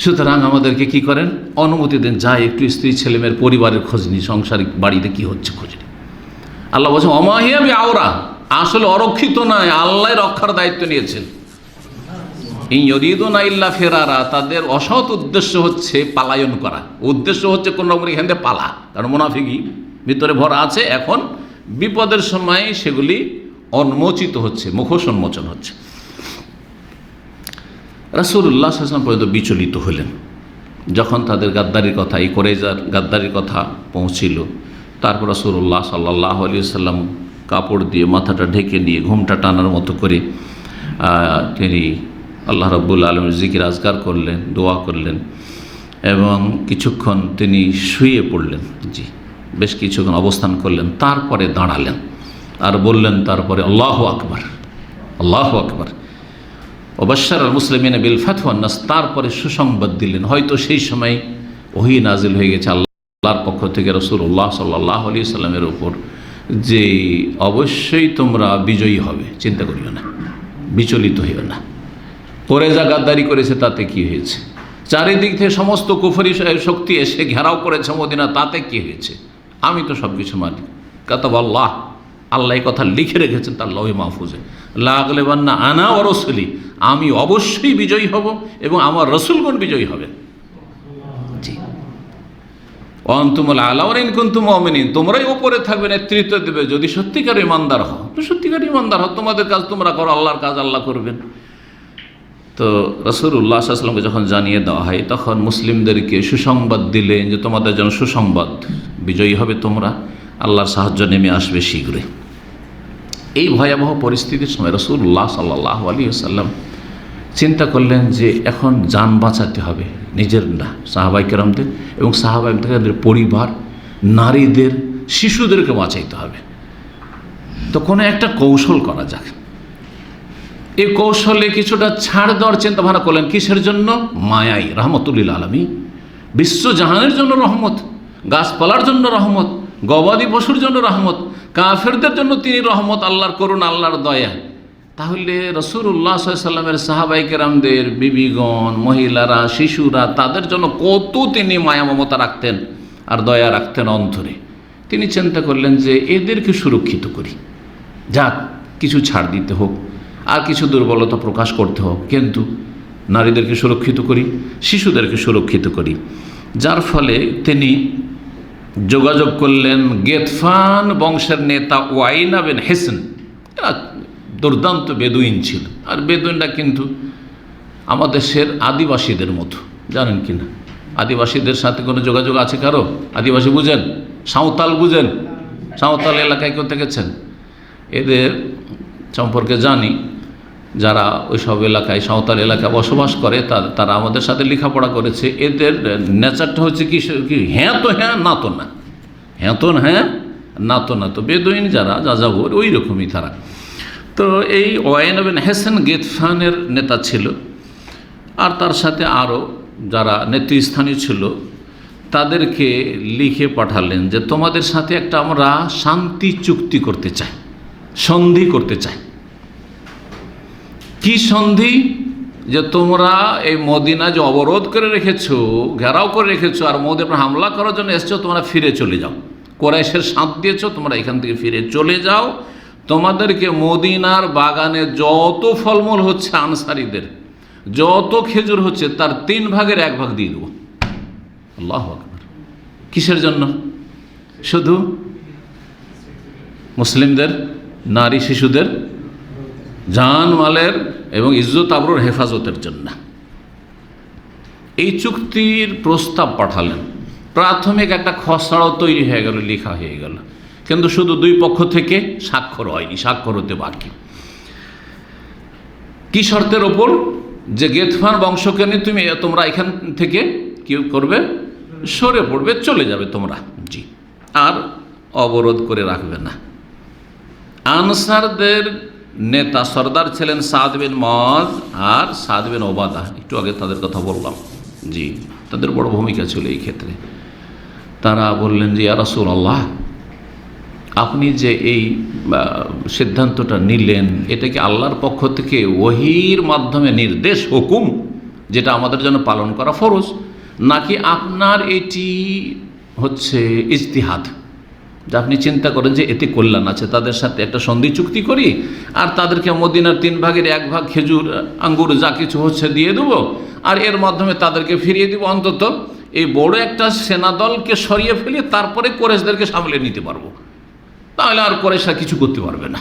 সুতরাং আমাদেরকে কি করেন, অনুমতি দেন, যাই একটু স্ত্রী ছেলেমেয়ের পরিবারের খোঁজ নি, সাংসারিক বাড়িতে কি হচ্ছে খোঁজ নি। আল্লাহ বলছেন অমাহিয়া বি আওরা, আসলে অরক্ষিত নয়, আল্লাহ রক্ষার দায়িত্ব নিয়েছেন। ইন ইউরিদুনা ইল্লা ফিরারা, তাদের অসৎ উদ্দেশ্য হচ্ছে পালায়ন করা, উদ্দেশ্য হচ্ছে কোন রকম এখান থেকে পালা, কারণ মুনাফিকই ভিতরে ভরা আছে, এখন বিপদের সময় সেগুলি উন্মোচিত হচ্ছে, মুখোশ উন্মোচন হচ্ছে। রাসূলুল্লাহ সাল্লাল্লাহু আলাইহি ওয়াসাল্লাম পর্যন্ত বিচলিত হলেন যখন তাদের গাদ্দারির কথা, এই কোরাইজার গাদ্দারির কথা পৌঁছিল। তারপর রাসূলুল্লাহ সাল্লাল্লাহু আলাইহি ওয়াসাল্লাম কাপড় দিয়ে মাথাটা ঢেকে নিয়ে ঘুমটা টানার মতো করে তিনি আল্লাহ রাব্বুল আলামিনের জিকির আজকার করলেন, দোয়া করলেন, এবং কিছুক্ষণ তিনি শুয়ে পড়লেন। জি, বেশ কিছুক্ষণ অবস্থান করলেন, তারপরে দাঁড়ালেন আর বললেন, তারপরে আল্লাহু আকবার, আল্লাহু আকবার, ওবাশশার আল মুসলিমিন বিল ফাতহ ওয়ান নাস, তারপরে সুসংবাদ দিলেন। হয়তো সেই সময় ওহী নাজিল হয়ে গেছে আল্লাহর পক্ষ থেকে রাসূলুল্লাহ সাল্লাল্লাহু আলাইহি ওয়াসাল্লামের উপর, যে অবশ্যই তোমরা বিজয়ী হবে, চিন্তা করিও না, বিচলিত হইও না। কোরাইজা গাদ্দারি করেছে, তাতে কি হয়েছে? চারিদিক থেকে সমস্ত কুফরি শক্তি এসে ঘেরাও করেছে মদিনা, তাতে কি হয়েছে? আমি তো সব কিছু মানি। কাতাবাল্লাহ, আল্লাহ এই কথা লিখে রেখেছেন তার লৌহে মাহফুজে, লা আগলিবান্না আনা ওয়া রাসূলি, আমি অবশ্যই বিজয়ী হব এবং আমার রাসূলগণ বিজয়ী হবেন। জি, ওয়া আনতুমুল আ'লাউনা ইন কুনতুম মুমিনিন, তোমরাই উপরে থাকবে, নেতৃত্ব দেবে যদি সত্যিকার ইমানদার হও। তো সত্যিকার ইমানদার হও, তোমাদের কাজ তোমরা করো, আল্লাহর কাজ আল্লাহ করবেন। তো রাসূলুল্লাহ সাল্লাল্লাহু আলাইহি ওয়াসাল্লামকে যখন জানিয়ে দেওয়া হয়, তখন মুসলিমদেরকে সুসংবাদ দিলেন যে তোমাদের জন্য সুসংবাদ, বিজয়ী হবে তোমরা, আল্লাহর সাহায্য নেমে আসবে শীঘ্রই। এই ভয়াবহ পরিস্থিতির সময় রাসূলুল্লাহ সাল্লাল্লাহু আলাইহি ওয়াসাল্লাম চিন্তা করলেন যে এখন জান বাঁচাতে হবে, নিজের না, সাহাবায়ে কেরামদের এবং সাহাবায়ে কেরামদের পরিবার, নারীদের, শিশুদেরকে বাঁচাইতে হবে। তো কোনো একটা কৌশল করা যাক। এই কৌশলে কিছুটা ছাড় দেওয়ার চিন্তা ভাবনা করলেন। কিসের জন্য? মায়াই, রহমতুল্লিল আলামিন, বিশ্বজাহানের জন্য রহমত, গাছপালার জন্য রহমত, গবাদি পশুর জন্য রহমত, কাফেরদের জন্য তিনি রহমত, আল্লাহর করুণা, আল্লাহর দয়া। তাহলে রাসূলুল্লাহ সাল্লাল্লাহু আলাইহি ওয়াসাল্লামের সাহাবায়ে কেরামদের বিবিগণ, মহিলারা, শিশুরা, তাদের জন্য কত তিনি মায়া মমতা রাখতেন আর দয়া রাখতেন অন্তরে। তিনি চিন্তা করলেন যে এদেরকে সুরক্ষিত করি, যাক কিছু ছাড় দিতে হোক, আর কিছু দুর্বলতা প্রকাশ করতে হোক, কিন্তু নারীদেরকে সুরক্ষিত করি, শিশুদেরকে সুরক্ষিত করি। যার ফলে তিনি যোগাযোগ করলেন গেতফান বংশের নেতা ওয়াইনা বিন হিসন। এরা দুর্দান্ত বেদুইন ছিল, আর বেদুইনরা কিন্তু আমাদের দেশের আদিবাসীদের মতো, জানেন কি না? আদিবাসীদের সাথে কোনো যোগাযোগ আছে কারো? আদিবাসী বুঝেন? সাঁওতাল বুঝেন? সাঁওতাল এলাকায় করতে গেছেন? এদের সম্পর্কে জানি, যারা ওই সব এলাকায়, সাঁওতাল এলাকায় বসবাস করে, তারা আমাদের সাথে লেখাপড়া করেছে। এদের নেচারটা হচ্ছে কি, হ্যাঁ তো হ্যাঁ, না তো না, হ্যাঁ তো হ্যাঁ, না তো না। তো বেদুইন যারা যাযাবর, ওই রকমই তারা। তো এই ওয়াইনা বিন হিসন গেতফানের নেতা ছিল, আর তার সাথে আরও যারা নেতৃস্থানীয় ছিল, তাদেরকে লিখে পাঠালেন যে তোমাদের সাথে একটা আমরা শান্তি চুক্তি করতে চাই। সন্ধি করতে চায়। কি সন্ধি? যে তোমরা এই মদিনা যে অবরোধ করে রেখেছো, ঘেরাও করে রেখেছো, আর মোদের উপর হামলা করার জন্য এসছো, তোমরা ফিরে চলে যাও। কোরাইশের সাথ দিয়েছো, তোমরা এখান থেকে ফিরে চলে যাও। তোমাদেরকে মদিনার বাগানে যত ফলমূল হচ্ছে আনসারীদের, যত খেজুর হচ্ছে, তার 3 ভাগের 1 ভাগ দিয়ে দেবো। আল্লাহু আকবার। কিসের জন্য? শুধু মুসলিমদের, নারী শিশুদের জানমালের এবং ইজ্জত আবরুর হেফাজতের জন্য এই চুক্তির প্রস্তাব পাঠালেন। প্রাথমিক একটা খসড়াও তৈরি হয়ে গেল, লেখা হয়ে গেল, কিন্তু শুধু 2 পক্ষ থেকে স্বাক্ষর হয়নি, স্বাক্ষর হতে বাকি। কি শর্তের ওপর? যে গেতফান বংশকে নিয়ে তোমরা এখান থেকে কি করবে? সরে পড়বে, চলে যাবে তোমরা, জি, আর অবরোধ করে রাখবে না। আনসারদের নেতা সর্দার ছিলেন সাদ বিন মুআজ আর সাদ বিন ওবাদা। একটু আগে তাদের কথা বললাম, জি, তাদের বড় ভূমিকা ছিল এই ক্ষেত্রে। তারা বললেন যে ইয়া রাসূলুল্লাহ, আপনি যে এই সিদ্ধান্তটা নিলেন, এটা কি আল্লাহর পক্ষ থেকে ওহীর মাধ্যমে নির্দেশ, হুকুম, যেটা আমাদের জন্য পালন করা ফরজ, নাকি আপনার এটি হচ্ছে ইজতিহাদ, যে আপনি চিন্তা করেন যে এতে কল্যাণ আছে, তাদের সাথে একটা সন্ধি চুক্তি করি আর তাদেরকে মদিনার 3 ভাগের 1 ভাগ খেজুর, আঙ্গুর যা কিছু হচ্ছে দিয়ে দেবো, আর এর মাধ্যমে তাদেরকে ফিরিয়ে দেবো, অন্তত এই বড় একটা সেনাদলকে সরিয়ে ফেলে তারপরে কোরেশদেরকে সামলে নিতে পারবো, তাহলে আর কোরেশরা কিছু করতে পারবে না,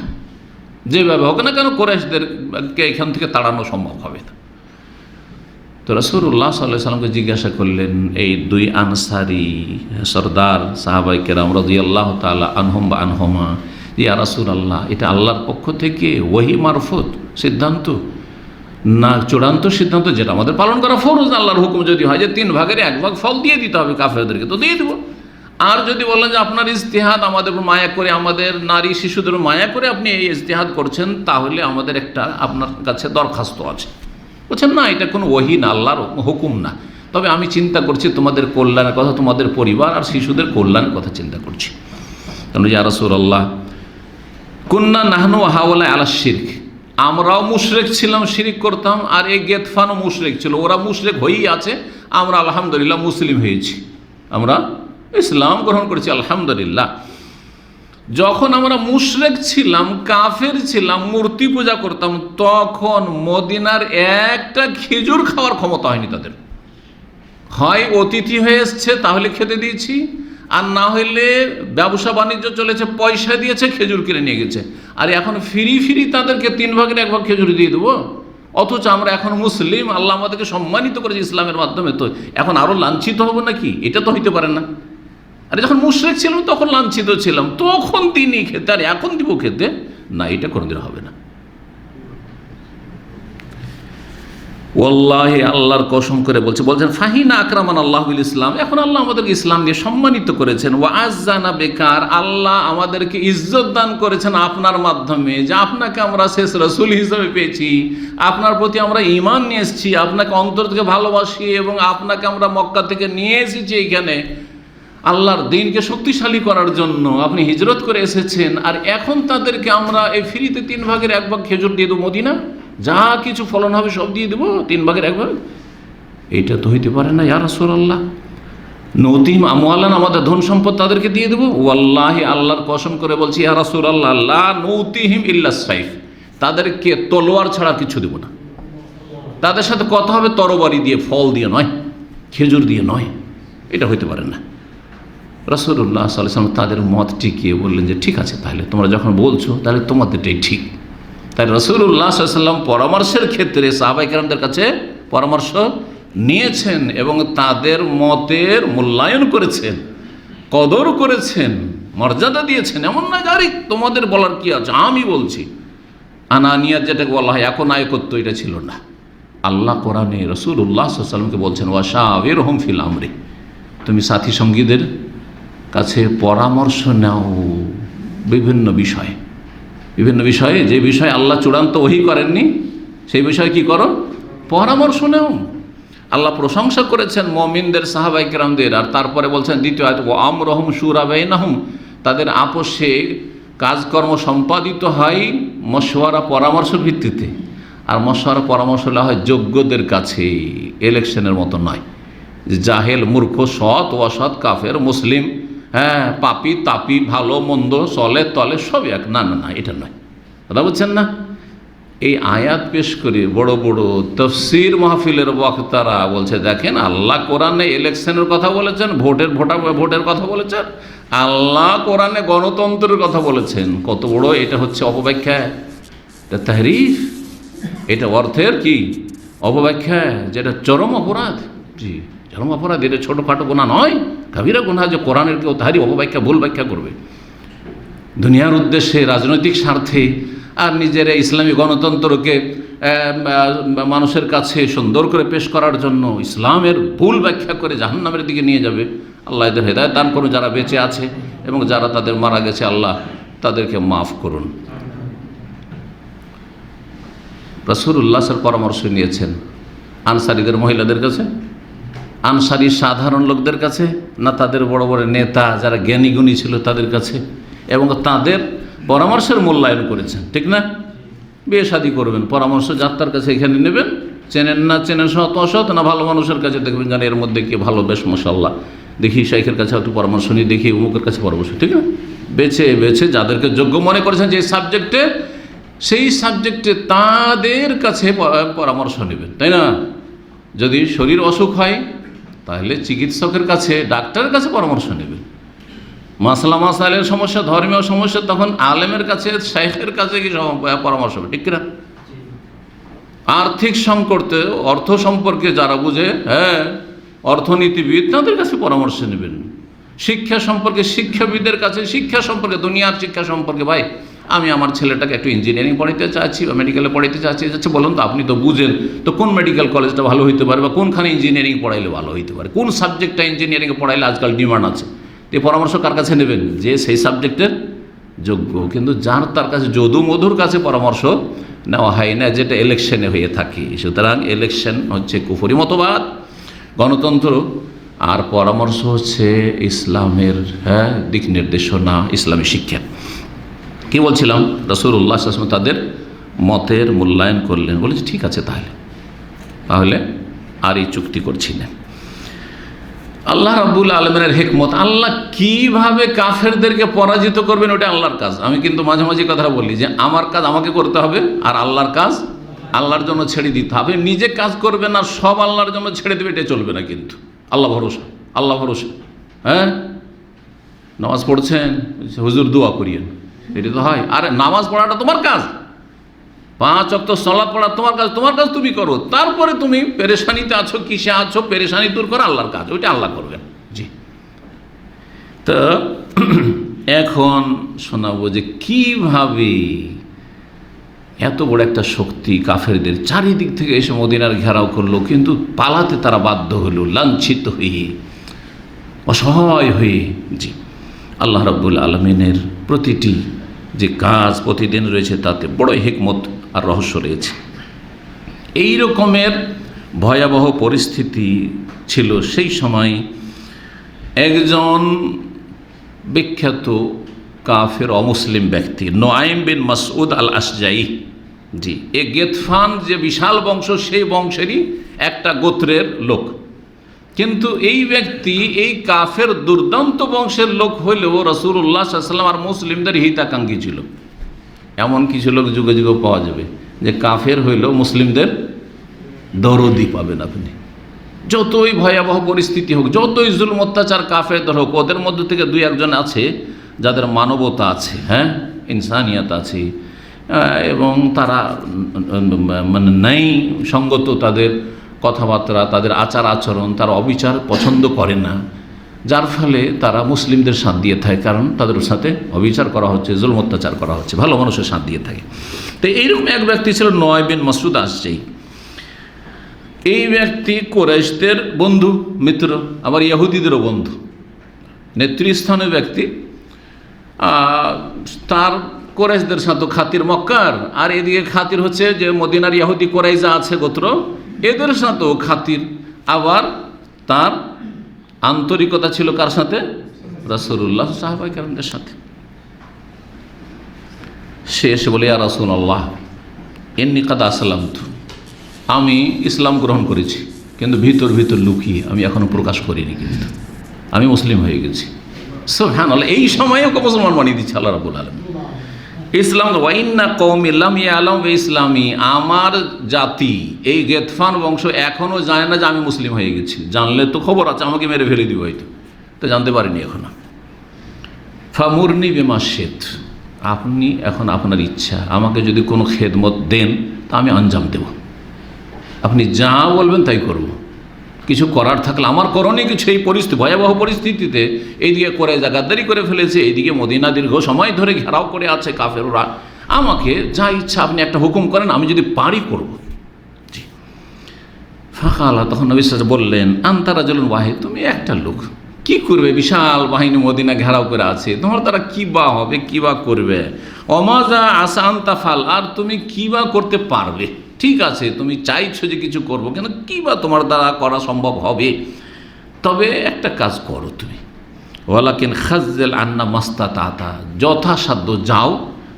যেভাবে হোক না কেন কোরেশদেরকে এখান থেকে তাড়ানো সম্ভব হবে না। তো রাসূলুল্লাহ সাল্লাল্লাহু আলাইহি ওয়াসাল্লামকে জিজ্ঞাসা করলেন এই 2 আনসারী সরদার সাহাবায়ে কেরাম রাদিয়াল্লাহু তাআলা আনহুম বা আনহুমা, ইয়া রাসূলুল্লাহ, এটা আল্লাহর পক্ষ থেকে ওহী মারফুত সিদ্ধান্ত, না চূড়ান্ত সিদ্ধান্ত যেটা আমাদের পালন করা ফরজ? আল্লাহর হুকুম যদি হয় যে 3 ভাগের 1 ভাগ ফল দিয়ে দিতে হবে কাফেরদেরকে, তো দিয়ে দেবো। আর যদি বলেন যে আপনার ইজতিহাদ, আমাদের মায়া করে, আমাদের নারী শিশুদের মায়া করে আপনি এই ইজতিহাদ করছেন, তাহলে আমাদের একটা আপনার কাছে দরখাস্ত আছে। বলছেন না, এটা কোনো ওহী না, আল্লাহর হুকুম না, তবে আমি চিন্তা করছি তোমাদের কল্যাণের কথা, তোমাদের পরিবার আর শিশুদের কল্যাণের কথা চিন্তা করছি। কারণ ইয়া রাসূলুল্লাহ, কুন্না নাহনু হাওলা আলা শিরক, আমরাও মুশরিক ছিলাম, শিরিক করতাম, আর এই গেতফানও মুশরিক ছিল, ওরা মুশরিক হয়েই আছে, আমরা আলহামদুলিল্লাহ মুসলিম হয়েছি, আমরা ইসলাম গ্রহণ করেছি আলহামদুলিল্লাহ। যখন আমরা মুশরিক ছিলাম, কাফের ছিলাম, মূর্তি পূজা করতাম, তখন মদিনার একটা খেজুর খাওয়ার ক্ষমতা হয়নি তাদের। হয় অতিথি হয়ে এসছে তাহলে খেতে দিয়েছি, আর না হইলে ব্যবসা বাণিজ্য চলেছে, পয়সা দিয়েছে, খেজুর কিনে নিয়ে গেছে, আর এখন ফিরি তাদেরকে 3 ভাগের 1 ভাগ খেজুর দিয়ে দেবো, অথচ আমরা এখন মুসলিম, আল্লাহ আমাদেরকে সম্মানিত করেছে ইসলামের মাধ্যমে, তো এখন আরও লাঞ্ছিত হবো নাকি? এটা তো হইতে পারে না। আরে যখন মুশরিক ছিলাম তখন লাঞ্ছিত ছিলাম, তখন দিনই খেতে, আর এখন দিব খেতে না, এটা কোনোদিন হবে না। ওয়াল্লাহি, আল্লাহর কসম করে বলছেন ফাহিনা আকরামান আল্লাহ বিল ইসলাম, এখন আল্লাহ আমাদেরকে ইসলাম দিয়ে সম্মানিত করেছেন, ওয়া আজ্জানা বেকার, আল্লাহ আমাদেরকে ইজ্জত দান করেছেন আপনার মাধ্যমে, যে আপনাকে আমরা শেষ রাসূল হিসেবে পেয়েছি, আপনার প্রতি আমরা ঈমান নিয়ে এসেছি, আপনাকে অন্তর থেকে ভালোবাসি, এবং আপনাকে আমরা মক্কা থেকে নিয়ে এসেছি এখানে আল্লাহর দ্বীনকে শক্তিশালী করার জন্য, আপনি হিজরত করে এসেছেন, আর এখন তাদেরকে আমরা এই ফ্রিতে 3 ভাগের 1 ভাগ খেজুর দিয়ে দেবো, মদিনা যা কিছু ফলন হবে সব দিয়ে দেবো, 3 ভাগের 1 ভাগ? এইটা তো হইতে পারে না ইয়া রাসূলুল্লাহ। নতিম আমওয়ালান, আমাদের ধন সম্পদ তাদেরকে দিয়ে দেবো? ওয়াল্লাহি, আল্লাহর কসম করে বলছি ইয়া রাসূলুল্লাহ, লা নুতিহিম ইল্লা সাইফ, তাদেরকে তলোয়ার ছাড়া কিছু দেব না, তাদের সাথে কথা হবে তরবারি দিয়ে, ফল দিয়ে নয়, খেজুর দিয়ে নয়, এটা হইতে পারে না। রাসূলুল্লাহ সাল্লাল্লাহু আলাইহি ওয়াসাল্লাম তাদের মত টিকিয়ে বললেন যে ঠিক আছে, তাহলে তোমরা যখন বলছো তাহলে তোমাদেরটাই ঠিক। তাই রাসূলুল্লাহ সাল্লাল্লাহু আলাইহি ওয়াসাল্লাম পরামর্শের ক্ষেত্রে সাহাবায়ে কেরামদের কাছে পরামর্শ নিয়েছেন এবং তাদের মতের মূল্যায়ন করেছেন, কদর করেছেন, মর্যাদা দিয়েছেন। এমন না জারি তোমাদের বলার কি আছে, আমি বলছি, আনানিয়াত যেটাকে বলা হয় এখন আয়কত্ব, এটা ছিল না। আল্লাহ কোরআনে রাসূলুল্লাহ সাল্লাল্লাহু আলাইহি ওয়াসাল্লামকে বলছেন ওয়াশাবিরহুম ফিল আমরি, তুমি সাথী সঙ্গীদের কাছে পরামর্শ নাও বিভিন্ন বিষয়ে, যে বিষয়ে আল্লাহ চূড়ান্ত ওহী করেননি সেই বিষয়ে কি করো, পরামর্শ নাও। আল্লাহ প্রশংসা করেছেন মুমিনদের, সাহাবায়ে কেরামদের, আর তারপরে বলছেন দ্বিতীয় আয়াত, ওয়া আমরুহুম শুরা বাইনাহুম, তাদের আপোষে কাজকর্ম সম্পাদিত হয় মশওয়ারা পরামর্শের ভিত্তিতে, আর মশওয়ারা পরামর্শ হয় যোগ্যদের কাছে, ইলেকশনের মতো নয়। জাহেল, মূর্খ, সৎ অসৎ, কাফের, মুসলিম, হ্যাঁ, পাপি তাপি, ভালো মন্দ, চলে তলে সব এক, না না না, এটা নয়। কথা বলছেন না? এই আয়াত পেশ করে বড় বড় তফসির মাহফিলের বক্তারা বলছে, দেখেন আল্লাহ কোরআনে ইলেকশনের কথা বলেছেন, ভোটের কথা বলেছেন, আল্লাহ কোরআনে গণতন্ত্রের কথা বলেছেন। কত বড় এটা হচ্ছে অপব্যাখ্যা, এটা তাহরিফ, এটা অর্থের কি অপব্যাখ্যা, যেটা চরম অপরাধ। জি, চরম অপরাধ। এটা ছোটোখাটো গুনাহ নয়, কাবিরা গুনাহ যে কোরআনের কেউ তাহারি অপব্যাখ্যা, ভুল ব্যাখ্যা করবে দুনিয়ার উদ্দেশ্যে, রাজনৈতিক স্বার্থে, আর নিজের ইসলামী গণতন্ত্রকে মানুষের কাছে সুন্দর করে পেশ করার জন্য ইসলামের ভুল ব্যাখ্যা করে জাহান্নামের দিকে নিয়ে যাবে। আল্লাহ এদের হেদায়েত দান করুন, যারা বেঁচে আছে এবং যারা তাদের মারা গেছে, আল্লাহ তাদেরকে মাফ করুন। রাসূলুল্লাহ সাল্লাল্লাহু পরামর্শ নিয়েছেন আনসারীদের মহিলাদের কাছে, আনসারী সাধারণ লোকদের কাছে, না তাদের বড় বড় নেতা যারা জ্ঞানী গুণী ছিল তাদের কাছে, এবং তাদের পরামর্শের মূল্যায়ন করেছেন। ঠিক না? বিয়ে শাদী করবেন, পরামর্শ যাত্রার কাছে এখানে নেবেন, চেনেন না চেনেন, সৎ অসৎ, না ভালো মানুষের কাছে দেখবেন জানেন এর মধ্যে কি ভালো, বেশ মাশাআল্লাহ, দেখি শাইখের কাছে একটু পরামর্শ নিই, দেখি অমুকের কাছে পরামর্শ। ঠিক না? বেছে বেছে যাদেরকে যোগ্য মনে করেছেন যে সাবজেক্টে, সেই সাবজেক্টে তাদের কাছে পরামর্শ নেবেন, তাই না? যদি শরীর অসুখ হয় তাহলে চিকিৎসকের কাছে, ডাক্তারের কাছে পরামর্শ নেবেন। মাসলা মাসাইলের সমস্যা, ধর্মীয় সমস্যা, তখন আলেমের কাছে, শাইখের কাছে কি পরামর্শ হবে, ঠিক কিনা? আর্থিক সংকটে, অর্থ সম্পর্কে যারা বুঝে, হ্যাঁ, অর্থনীতিবিদ, তাদের কাছে পরামর্শ নেবেন। শিক্ষা সম্পর্কে শিক্ষাবিদদের কাছে, শিক্ষা সম্পর্কে, দুনিয়ার শিক্ষা সম্পর্কে, ভাই আমি আমার ছেলেটাকে একটু ইঞ্জিনিয়ারিং পড়াইতে চাচ্ছি বা মেডিকেলে পড়াইতে চাচ্ছি, আচ্ছা বলুন তো, আপনি তো বুঝেন, তো কোন মেডিকেল কলেজটা ভালো হইতে পারে, বা কোনখানে ইঞ্জিনিয়ারিং পড়াইলে ভালো হইতে পারে, কোন সাবজেক্টটা ইঞ্জিনিয়ারিংয়ে পড়াইলে আজকাল ডিমান্ড আছে, এই পরামর্শ কার কাছে নেবেন? যে সেই সাবজেক্টের যোগ্য। কিন্তু যার তার কাছে যদু মধুর কাছে পরামর্শ নেওয়া হয় না, যেটা ইলেকশনে হয়ে থাকে। সুতরাং ইলেকশন হচ্ছে কুফরি মতবাদ, গণতন্ত্র, আর পরামর্শ হচ্ছে ইসলামের, হ্যাঁ, দিক নির্দেশনা, ইসলামী শিক্ষা। কি বলছিলাম? রাসূলুল্লাহ সাল্লাল্লাহু আলাইহি ওয়াসাল্লাম তাদের মতের মূল্যায়ন করলেন, বলেছে ঠিক আছে, তাহলে আর এই চুক্তি করছি না। আল্লাহ রাব্বুল আলামিনের হিকমত, আল্লাহ কিভাবে কাফেরদেরকে পরাজিত করবেন ওটা আল্লাহর কাজ। আমি কিন্তু মাঝে মাঝে কথা বলি যে আমার কাজ আমাকে করতে হবে, আর আল্লাহর কাজ আল্লাহর জন্য ছেড়ে দিতে হবে। নিজে কাজ করবেন আর সব আল্লাহর জন্য ছেড়ে দেবে, এটা চলবে না। কিন্তু আল্লাহ ভরসা, আল্লাহ ভরসা। হ্যাঁ, নামাজ পড়ছেন, হুজুর দোয়া করিয়েন, এটা তো হয়। আরে নামাজ পড়াটা তোমার কাজ, 5 ওয়াক্ত সালাত পড়া তোমার কাজ, তোমার কাজ তুমি করো। তারপরে তুমি পেরেশানিতে আছো, কিসে আছো, পেরেশানি দূর করা আল্লাহর কাজ, ওইটা আল্লাহ করবেন। জি, তো এখন শোনাবো যে কিভাবে এত বড় একটা শক্তি কাফেরদের চারিদিক থেকে এসে মদিনার ঘেরাও করলো, কিন্তু পালাতে তারা বাধ্য হলো, লাঞ্ছিত হয়ে, অসহায় হয়ে। জি, আল্লাহ রাব্বুল আলামিনের প্রতিটি যে কাজ প্রতিদিন রয়েছে তাতে বড় হিকমত আর রহস্য রয়েছে। এই রকমের ভয়াবহ পরিস্থিতি ছিল সেই সময়। একজন বিখ্যাত কাফের অমুসলিম ব্যক্তি নুআইম বিন মাসউদ আল আশজাই, জি, এ গেতফান যে বিশাল বংশ, সেই বংশেরই একটা গোত্রের লোক। কিন্তু এই ব্যক্তি, এই কাফের দুর্দান্ত বংশের লোক হইলেও রাসূলুল্লাহ সাল্লাল্লাহু আলাইহি ওয়াসাল্লাম আর মুসলিমদের হিতাকাঙ্ক্ষী ছিল। এমন কিছু লোক যুগে যুগে পাওয়া যাবে যে কাফের হইলেও মুসলিমদের দরদি পাবেন আপনি। যতই ভয়াবহ পরিস্থিতি হোক, যতই জুলুম অত্যাচার কাফেরদের হোক, ওদের মধ্যে থেকে 2-1 আছে যাদের মানবতা আছে, হ্যাঁ, ইনসানিয়াত আছে, এবং তারা মানে নাই সঙ্গত তাদের কথাবার্তা, তাদের আচার আচরণ, তারা অবিচার পছন্দ করে না, যার ফলে তারা মুসলিমদের সাথ দিয়ে থাকে, কারণ তাদের সাথে অবিচার করা হচ্ছে, জুলুম অত্যাচার করা হচ্ছে, ভালো মানুষের সাথ দিয়ে থাকে। তো এইরকম এক ব্যক্তি ছিল নুআইম বিন মাসউদ আশজাই। এই ব্যক্তি কুরাইশদের বন্ধু, মিত্র, আবার ইহুদিদেরও বন্ধু, নেতৃস্থানীয় ব্যক্তি। তার কুরাইশদের সাথে খাতির মক্কার, আর এদিকে খাতির হচ্ছে যে মদিনার ইহুদি কুরাইজা আছে গোত্র, এদের সাথেও খাতির। আবার তার আন্তরিকতা ছিল কার সাথে? রাসূলুল্লাহ সাহাবায়ে কেরামদের সাথে। সে এসে বলে, ইয়া রাসূলুল্লাহ ইন্নী কাদ আসলামতু, আমি ইসলাম গ্রহণ করেছি, কিন্তু ভিতর ভিতর লুকিয়ে আমি এখনও প্রকাশ করিনি, কিন্তু আমি মুসলিম হয়ে গেছি। সুবহানাল্লাহ, এই সময়ে ওকে মুসলমান বানিয়ে দিচ্ছে আল্লাহ রাব্বুল আলামিন। ইসলাম ওয়াইন্না কওমি লাম ইয়ালাম ইসলামী, আমার জাতি এই গেতফান বংশ এখনও জানে না যে আমি মুসলিম হয়ে গেছি। জানলে তো খবর আছে, আমাকে মেরে ফেলে দিব হয়তো, তো জানতে পারিনি এখনো। ফামুরনি বিমা শিত, আপনি এখন আপনার ইচ্ছা, আমাকে যদি কোনো খেদমত দেন তা আমি আঞ্জাম দেব, আপনি যা বলবেন তাই করব। কিছু করার থাকলে আমার করণীয় কিছু, এই পরিস্থিতি ভয়াবহ পরিস্থিতিতে এইদিকে করে গাদ্দারি করে ফেলেছে, এইদিকে মদিনা দীর্ঘ সময় ধরে ঘেরাও করে আছে কাফেররা, আমাকে যা ইচ্ছা আপনি একটা হুকুম করেন, আমি যদি পারি করব। জি। ফাঁকালা, তখন নবী সাল্লাল্লাহু আলাইহি ওয়াসাল্লাম বললেন, আনতা রাজুলুন ওয়াহিদ, তুমি একটা লোক, কি করবে? বিশাল বাহিনী মদিনা ঘেরাও করে আছে, তোমার দ্বারা কী বা হবে, কী বা করবে? অমাজা আসা আনতা ফাল, আর তুমি কী বা করতে পারবে? ঠিক আছে, তুমি চাইছো যে কিছু করবো, কেন কী বা তোমার দ্বারা করা সম্ভব হবে? তবে একটা কাজ করো তুমি, ওয়ালাকিন খাজ্জাল আন্না মাস্তাতা, যথাসাধ্য যাও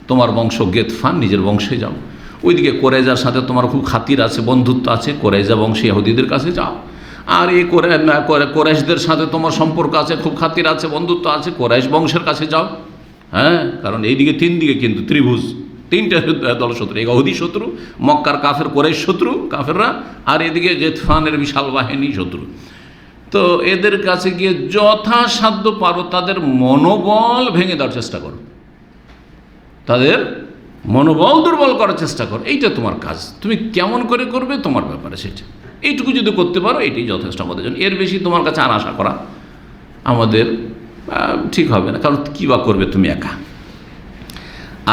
তোমার বংশ গেতফান, নিজের বংশে যাও। ওইদিকে কোরাইজার সাথে তোমার খুব খাতির আছে, বন্ধুত্ব আছে, কোরাইজা বংশী ইহুদিদের কাছে যাও। আর এই কোরাইশদের সাথে তোমার সম্পর্ক আছে, খুব খাতির আছে, বন্ধুত্ব আছে, কোরাইশ বংশের কাছে যাও। হ্যাঁ, কারণ এইদিকে তিন দিকে কিন্তু ত্রিভুজ, তিনটা দল শত্রু, ইহুদি শত্রু, মক্কার কাফের কোরাইশ শত্রু কাফেররা, আর এদিকে গেতফানের বিশাল বাহিনী শত্রু। তো এদের কাছে গিয়ে যথাসাধ্য পারো তাদের মনোবল ভেঙে দেওয়ার চেষ্টা করো, তাদের মনোবল দুর্বল করার চেষ্টা করো। এইটা তোমার কাজ, তুমি কেমন করে করবে তোমার ব্যাপারে, সেটা এইটুকু যদি করতে পারো এটাই যথেষ্ট আমাদের জন্য। এর বেশি তোমার কাছে আর আশা করা আমাদের ঠিক হবে না, কারণ কী বা করবে তুমি একা।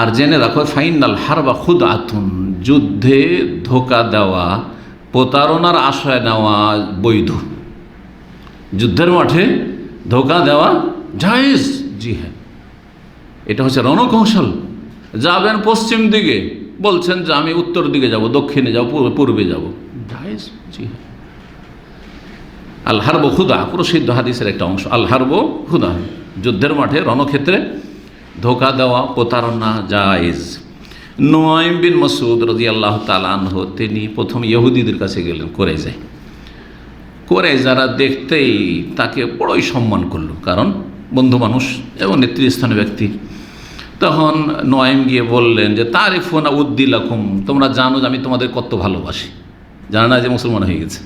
আর জেনে রাখো, ফাইনাল হারবা খুদ আতুন, যুদ্ধে ধোকা দেওয়া, প্রতারণার আশ্রয় নেওয়া বৈধ। যুদ্ধের মাঠে ধোকা দেওয়া জায়েজ, জি হ্যাঁ, এটা হচ্ছে রণকৌশল। যাবেন পশ্চিম দিকে, বলছেন যে আমি উত্তর দিকে যাব, দক্ষিণে যাব, পূর্বে যাব, জায়েজ, জি হ্যাঁ। আল হারব খুদা, প্রসিদ্ধ হাদিসের একটা অংশ, আল হারব খুদা, যুদ্ধের মাঠে রণক্ষেত্রে ধোকা দেওয়া, প্রতারণা জায়েজ। নুআইম বিন মাসউদ রাদিয়াল্লাহু তাআলা আনহু, তিনি প্রথম ইহুদিদের কাছে গেলেন কোরাইজায়। কোরাইজারা দেখতেই তাকে বড়ই সম্মান করলো, কারণ বন্ধু মানুষ এবং নেতৃস্থানীয় ব্যক্তি। তখন নুআইম গিয়ে বললেন যে, তারিফুনা উদ্দিলাকুম, তোমরা জানো যে আমি তোমাদের কত ভালোবাসি। জানো না যে মুসলমান হয়ে গেছে,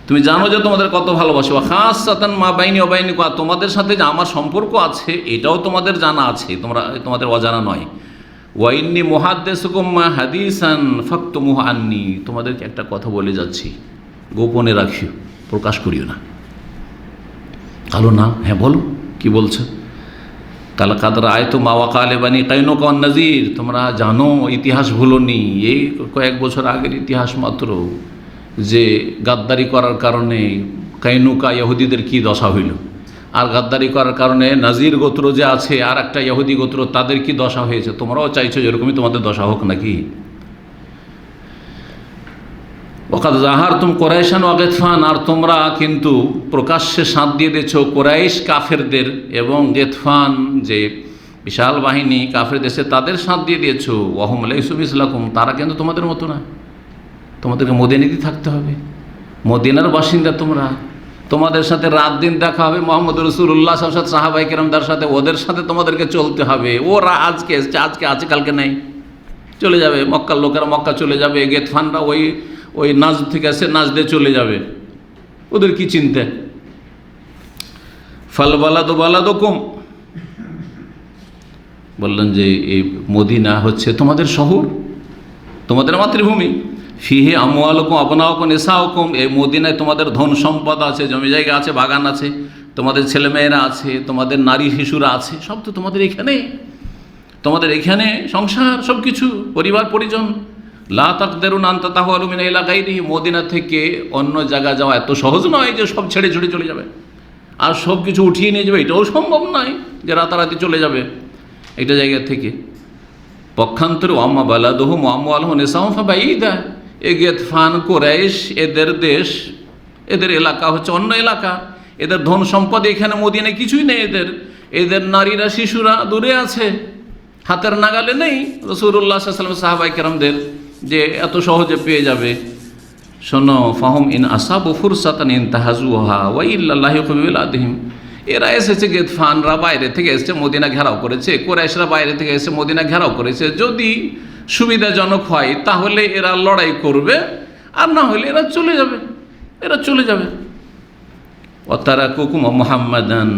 তুমি জানো যে তোমাদের কত ভালোবাসি। ওয়া খাসাতান মা বাইনি ওয়া বাইনিকুম, তোমাদের সাথে যে আমার সম্পর্ক আছে এটাও তোমাদের জানা আছে, তোমাদের অজানা নয়। ওয়া ইন্নী মুহাদ্দিসুকুম হাদিসান ফাকতুমুহু আন্নী, তোমাদেরকে একটা কথা বলে যাচ্ছি, গোপনে রাখিও, প্রকাশ করিও না। কালো না, হ্যাঁ বলো, কি বলছো? কাল কাদরা আয়তো মাওয়া কালে বানি কাইনুকা ওয়ান নাজির, তোমরা জানো, ইতিহাস ভুলোনি, এই কয়েক বছর আগের ইতিহাস মাত্র, যে গাদ্দারি করার কারণে কাইনুকা ইহুদিদের কি দশা হইল, আর গাদ্দারি করার কারণে নাজির গোত্র যে আছে আর একটা ইহুদি গোত্র, তাদের কি দশা হয়েছে, তোমরাও চাইছো যেরকমই তোমাদের দশা হোক নাকি? ওয়াকাদ জাহারতুম কুরাইশান ওয়া গেতফান, আর তোমরা কিন্তু প্রকাশ্যে সাথ দিয়ে দিয়েছো কুরাইশ কাফেরদের এবং গেতফান যে বিশাল বাহিনী কাফের দেশে, তাদের সাথ দিয়ে দিয়েছো। ওয়াহুম লাইসু মিসলাকুম, তারা কিন্তু তোমাদের মতো না, তোমাদেরকে মদিনাতেই থাকতে হবে, মদিনার বাসিন্দা তোমরা, তোমাদের সাথে রাত দিন দেখা হবে মুহাম্মদ রাসূলুল্লাহ সাল্লাল্লাহু আলাইহি ওয়াসাল্লাম, সাহাবায়ে কেরামদের সাথে, ওদের সাথে তোমাদেরকে চলতে হবে। ওরা আজকে এসেছে, আজকে আছে, কালকে নাই, চলে যাবে। মক্কার লোকেরা মক্কা চলে যাবে, গেতফানরা ওই নাজ থেকে আসে, নাজদে চলে যাবে, ওদের কি চিন্তা? ফাল বালাদু বালাদুকুম, বললেন যে এই মদিনা হচ্ছে তোমাদের শহর, তোমাদের মাতৃভূমি। ফিহে আমওয়ালুকুম আবনাউকুম নিসাউকুম, এই মদিনায় তোমাদের ধন সম্পদ আছে, জমি জায়গা আছে, বাগান আছে, তোমাদের ছেলেমেয়েরা আছে, তোমাদের নারী শিশুরা আছে, সব তো তোমাদের এখানে, তোমাদের এখানে সংসার, সব কিছু, পরিবার পরিজন। লা তাকদিরুনা আন তাতাহাওয়ালু মিন ইলা গায়রিহি, মদিনা থেকে অন্য জায়গা যাওয়া এত সহজ নয় যে সব ছেড়ে ছুড়ে চলে যাবে আর সব কিছু উঠিয়ে নিয়ে যাবে, এটাও সম্ভব নয় যে রাতারাতি চলে যাবে একটা জায়গা থেকে। পক্ষান্তরে ওয়াম্মা বালাদুহুম ওয়া আমওয়ালুহুম নিসাউহুম ফাবাঈদা, এ গেতফান কুরাইশ, এদের দেশ, এদের এলাকা হচ্ছে অন্য এলাকা, এদের ধন সম্পদ এখানে মদিনায় কিছুই নেই, এদের নারীরা শিশুরা দূরে আছে, হাতের নাগালে নেই রাসূলুল্লাহ সাল্লাল্লাহু আলাইহি ওয়াসাল্লাম সাহাবায়ে কেরামদের যে এত সহজে পেয়ে যাবে। শোনো, ফাহুম ইন আসাবু ফুরসাতান ইনতাহাজুহা ওয়া ইল্লা লাহিকু বিলাদিহিম। এরা এসেছে গেতফানরা বাইরে থেকে এসেছে, মদিনা ঘেরাও করেছে, কুরাইশরা বাইরে থেকে এসে মদিনা ঘেরাও করেছে। যদি সুবিধাজনক হয় তাহলে এরা লড়াই করবে, আর না হলে এরা চলে যাবে, এরা চলে যাবে। ওয়াতারাকুকুম মুহাম্মাদান,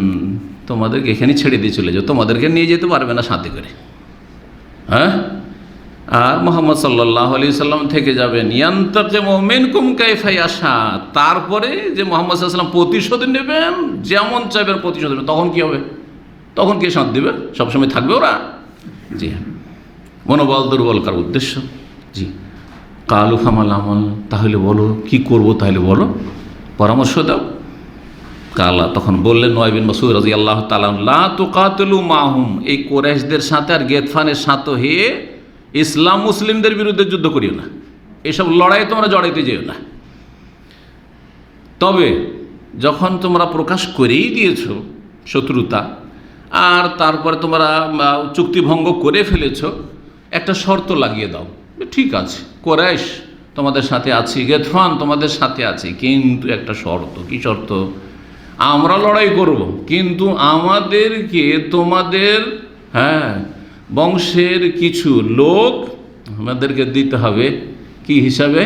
তোমাদেরকে এখানে ছেড়ে দিয়ে চলে যাও, তোমাদেরকে নিয়ে যেতে পারবে না সাথে করে। হ্যাঁ, আর মুহাম্মদ সাল্লাল্লাহু আলাইহি সাল্লাম থেকে যাবেন। ইয়ান্তাকিমু মিনকুম কাইফা ইয়াশা, তারপরে যে মুহাম্মদ সাল্লাল্লাহু আলাইহি সাল্লাম প্রতিশোধ নেবেন, যেমন চাইবেন প্রতিশোধ নেবেন। তখন কি হবে? তখন কে সাথ দেবে? সবসময় থাকবে ওরা? জি হ্যাঁ, মনোবল দুর্বল করার উদ্দেশ্য। জি, কালু ফামাল আমল, তাহলে বলো কি করব, তাহলে বলো, পরামর্শ দাও। কালা, তখন বললেন নয় বিন মাসউদ রাদিয়াল্লাহু তাআলা, লা তুকাতিলু মাহুম, এই কুরাইশদের সাথে আর গেতফানের সাথে হয়ে ইসলাম মুসলিমদের বিরুদ্ধে যুদ্ধ করিও না, এসব লড়াই তোমরা জড়াইতে যেও না। তবে যখন তোমরা প্রকাশ করেই দিয়েছ শত্রুতা, আর তারপরে তোমরা চুক্তিভঙ্গ করে ফেলেছ, একটা শর্ত লাগিয়ে দাও। ঠিক আছে, কুরাইশ তোমাদের সাথে আছি, গেতফান তোমাদের সাথে আছি, কিন্তু একটা শর্ত। কি শর্ত? আমরা লড়াই করব, কিন্তু আমাদেরকে তোমাদের বংশের কিছু লোক আমাদেরকে দিতে হবে। কি হিসাবে?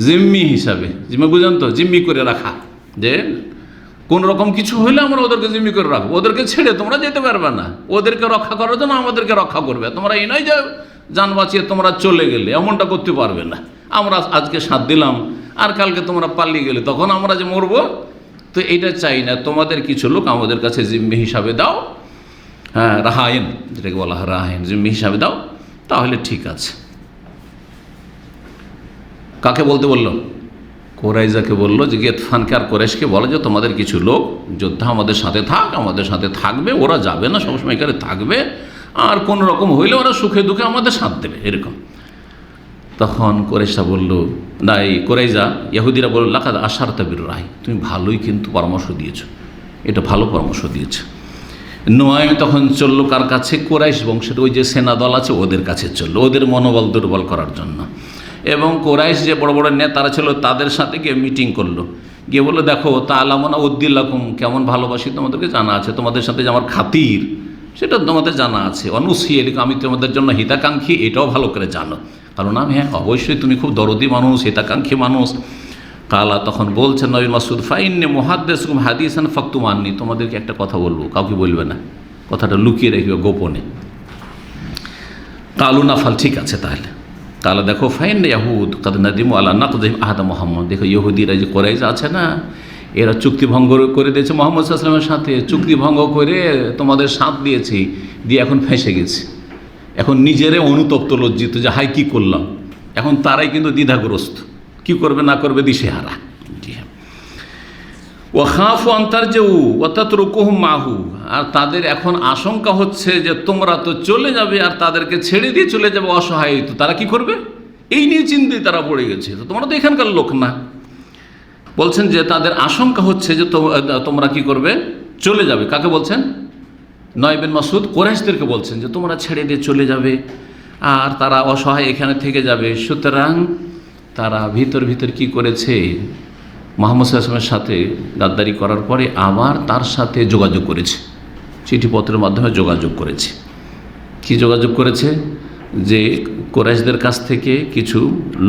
জিম্মি হিসাবে। জিম্মি বুঝেন তো? জিম্মি করে রাখা, যে কোন রকম কিছু হইলে আমরা ওদেরকে জিম্মি করে রাখবো, ওদেরকে ছেড়ে তোমরা যেতে পারবে না, ওদেরকে রক্ষা করার জন্য আমাদেরকে রক্ষা করবে। তোমরা এই নয় যে জান বাঁচিয়ে তোমরা চলে গেলে, এমনটা করতে পারবে না। আমরা আজকে সাথ দিলাম আর কালকে তোমরা পালিয়ে গেলে, তখন আমরা যে মরবো, তো এইটা চাই না। তোমাদের কিছু লোক আমাদের কাছে জিম্মি হিসাবে দাও, হ্যাঁ, রাহায়েন, যেটাকে বলা হয় রাহায়েন, জিম্মি হিসাবে দাও, তাহলে ঠিক আছে। কাকে বলতে বললো? কোরাইজাকে বললো যে গেতফানকে আর কোরাইশকে বলো যে তোমাদের কিছু লোক যোদ্ধা আমাদের সাথে থাক, আমাদের সাথে থাকবে, ওরা যাবে না, সবসময় এখানে থাকবে, আর কোনো রকম হইলে ওরা সুখে দুঃখে আমাদের সাথ দেবে, এরকম। তখন কোরাইশা বলল, না, এই কোরাইজা ইহুদিরা বলল, লাকাদ আশারতা বির রায়, তুমি ভালোই কিন্তু পরামর্শ দিয়েছো, এটা ভালো পরামর্শ দিয়েছো। নোয়াইম তখন চললো কার কাছে? কোরাইশ বংশের ওই যে সেনা দল আছে ওদের কাছে চললো, ওদের মনোবল দুর্বল করার জন্য। এবং কোরাইশ যে বড় বড় নেতারা ছিল তাদের সাথে গিয়ে মিটিং করলো, গিয়ে বললো, দেখো তাআলামুনা উদ্দিল্লাকুম, কেমন ভালোবাসি তোমাদেরকে জানা আছে, তোমাদের সাথে যে আমার খাতির সেটা তোমাদের জানা আছে। অনুসি এলিক, আমি তোমাদের জন্য হিতাকাঙ্ক্ষী, এটাও ভালো করে জানো। কারণ আমি, হ্যাঁ অবশ্যই তুমি খুব দরদি মানুষ, হিতাকাঙ্ক্ষী মানুষ। কালা, তখন বলছেন নবী মাসউদ, ফাইন্নি মুহাদ্দিসুকুম হাদিসান ফাকতুম আন্নি, তোমাদেরকে একটা কথা বলবো, কাউকে বলবে না, কথাটা লুকিয়ে রাখবে গোপনে। কালু নাফাল, ঠিক আছে তাহলে। কালা, দেখো ফাইন্নি ইয়াহুদ কাদ নাদিমু আলা নাকদিহিম আহাদা মুহাম্মদ, দেখো ইহুদিরা যে কোরাইশ আছে না, এরা চুক্তি ভঙ্গ করে দিয়েছে মুহাম্মদ সাল্লাল্লাহু আলাইহি ওয়াসাল্লামের সাথে, চুক্তি ভঙ্গ করে তোমাদের সাথ দিয়েছি, দিয়ে এখন ফেঁসে গেছে। এখন নিজেরে অনুতপ্ত, লজ্জিত যে হাই কি করলাম। এখন তারাই কিন্তু দ্বিধাগ্রস্ত, কি করবে না করবে দিশেহারা। জি হ্যাঁ, ওয়াখাফু আনতার যে ওয়াতাতরুকুহুম মাহু, আর তাদের এখন আশঙ্কা হচ্ছে যে তোমরা তো চলে যাবে আর তাদেরকে ছেড়ে দিয়ে চলে যাবে অসহায়, তো তারা কি করবে এই নিয়ে চিন্তায় তারা পড়ে গেছে। তো তোমরা তো এখানকার লোক না। বলছেন যে তাদের আশঙ্কা হচ্ছে যে তোমরা কি করবে, চলে যাবে। কাকে বলছেন? নয় বিন মাসউদ কোরাইশদেরকে বলছেন যে তোমরা ছেড়ে দিয়ে চলে যাবে আর তারা অসহায় এখানে থেকে যাবে। সুতরাং তারা ভিতর ভিতর কি করেছে, মুহাম্মদ সাল্লাল্লাহু আলাইহি ওয়াসাল্লামের সাথে গাদ্দারি করার পরে আবার তার সাথে যোগাযোগ করেছে, চিঠিপত্রের মাধ্যমে যোগাযোগ করেছে। কি যোগাযোগ করেছে? যে কোরাইশদের কাছ থেকে কিছু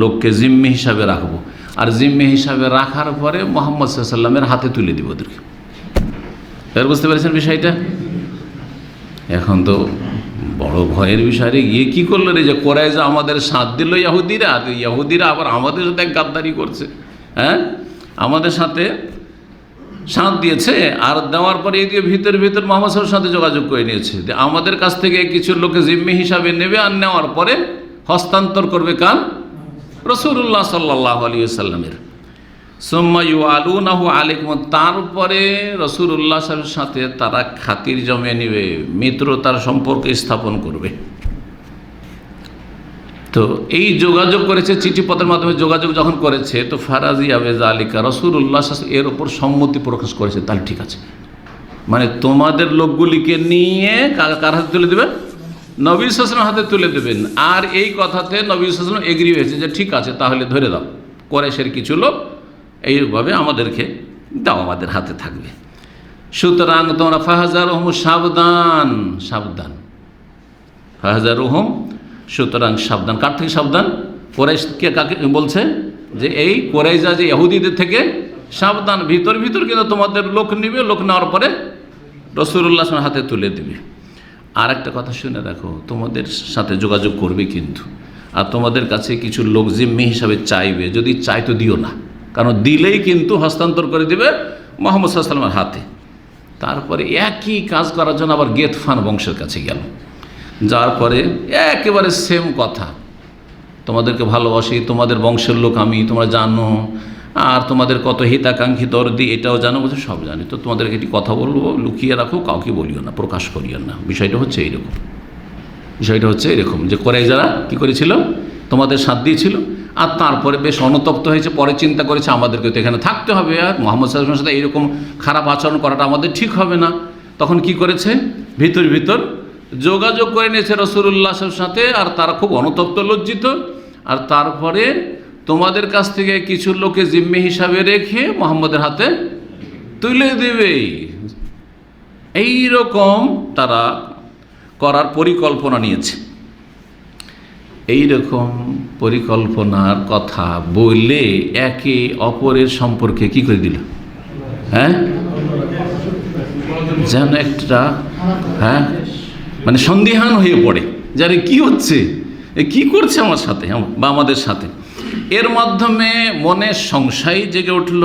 লোককে জিম্মি হিসাবে রাখবো, আর জিম্মি হিসাবে রাখার পরে মুহাম্মদ সাল্লাল্লাহু আলাইহি ওয়াসাল্লামের হাতে তুলে দিব ওদেরকে। এবার বুঝতে পেরেছেন বিষয়টা? এখন তো বড় ভয়ের বিষয় রে, গিয়ে কী করলো রে, যে কোরাইশা আমাদের সাথ দিল ইহুদিরা, ইহুদিরা আবার আমাদের সাথে গাদ্দারি করছে। হ্যাঁ, আমাদের সাথে সাথ দিয়েছে, আর দেওয়ার পরে এদিকে ভিতর ভিতর মুহাম্মদ সাল্লাল্লাহু আলাইহি ওয়াসাল্লামের সাথে যোগাযোগ করে নিয়েছে, আমাদের কাছ থেকে কিছু লোকে জিম্মি হিসাবে নেবে, আর নেওয়ার পরে হস্তান্তর করবে কার? রাসূলুল্লাহ সাল্লাল্লাহু আলাইহি ওয়াসাল্লামের। সুম্মা ইউআলুনাহু আলাইকুম, তারপরে রাসূলুল্লাহ সাল্লাল্লাহু আলাইহি ওয়াসাল্লামের সাথে তারা খাতির জমে নেবে, মিত্রতার সম্পর্ক স্থাপন করবে। তো এই যোগাযোগ করেছে, চিঠিপত্রের মাধ্যমে যোগাযোগ যখন করেছে, তো ফারাজিয়া বিযালিকা, রাসূলুল্লাহ সাল্লাল্লাহু আলাইহি ওয়াসাল্লাম এর ওপর সম্মতি প্রকাশ করেছে, তাহলে ঠিক আছে, মানে তোমাদের লোকগুলিকে নিয়ে কার হাতে তুলে দেবে? নবী সাল্লাল্লাহু আলাইহি ওয়াসাল্লামের হাতে তুলে দেবেন। আর এই কথাতে নবী সাল্লাল্লাহু আলাইহি ওয়াসাল্লাম এগ্রি হয়েছে যে ঠিক আছে তাহলে ধরে দাও, কুরাইশের কিছু লোক এইভাবে আমাদেরকে দাও, আমাদের হাতে থাকবে। সুতরাং তোমরা ফাহজারহুম, সাবধান সাবধান, ফাহজারহুম, সুতরাং সাবধান। কার থেকে সাবধান? কুরাইশকে কাকে বলছে? যে এই কুরাইশা যে ইহুদিদের থেকে সাবধান। ভিতর ভিতর কিন্তু তোমাদের লোক নিবে, লোক নেওয়ার পরে রাসূলুল্লাহ সাল্লাল্লাহু আলাইহি ওয়াসাল্লামের হাতে তুলে দিবে। আর একটা কথা শুনে রাখো, তোমাদের সাথে যোগাযোগ করবে কিন্তু, আর তোমাদের কাছে কিছু লোক জিম্মি হিসাবে চাইবে, যদি চাই তো দিও না, কারণ দিলেই কিন্তু হস্তান্তর করে দিবে মুহাম্মদ সাল্লাল্লাহু আলাইহি ওয়াসাল্লামের হাতে। তারপরে একই কাজ করার জন্য আবার গেতফান বংশের কাছে গেল, যাওয়ার পরে একেবারে সেম কথা, তোমাদেরকে ভালোবাসি, তোমাদের বংশের লোক আমি, তোমরা জানো, আর তোমাদের কত হিতাকাঙ্ক্ষী দরদি এটাও জানো, বলছে সব জানি, তো তোমাদেরকে একটি কথা বলবো, লুকিয়ে রাখো, কাউকে বলিও না, প্রকাশ করিও না। বিষয়টা হচ্ছে এরকম যে কুরাইশারা কী করেছিল, তোমাদের সাথ দিয়েছিল, আর তারপরে বেশ অনুতপ্ত হয়েছে, পরে চিন্তা করেছে আমাদেরকে তো এখানে থাকতে হবে, আর মুহাম্মদ সাল্লাল্লাহু আলাইহি ওয়াসাল্লামের সাথে এইরকম খারাপ আচরণ করাটা আমাদের ঠিক হবে না। তখন কি করেছে, ভিতর যোগাযোগ করে নিয়েছে রাসূলুল্লাহ সাল্লাল্লাহু আলাইহি ওয়াসাল্লামের সাথে, আর তারা খুব অনুতপ্ত, লজ্জিত, আর তারপরে তোমাদের কাছ থেকে কিছু লোকে জিম্মি হিসাবে রেখে মুহাম্মদের হাতে তুলে দেবে, এই রকম তারা করার পরিকল্পনা নিয়েছে। এই রকম পরিকল্পনার কথা বলে একে অপরের সম্পর্কে কি করে দিল, হ্যাঁ, যেন একটা মানে সন্দিহান হয়ে পড়ে, যারে কি হচ্ছে, কি করছে আমার সাথে বা আমাদের সাথে। এর মাধ্যমে মনে সংশয় জেগে উঠল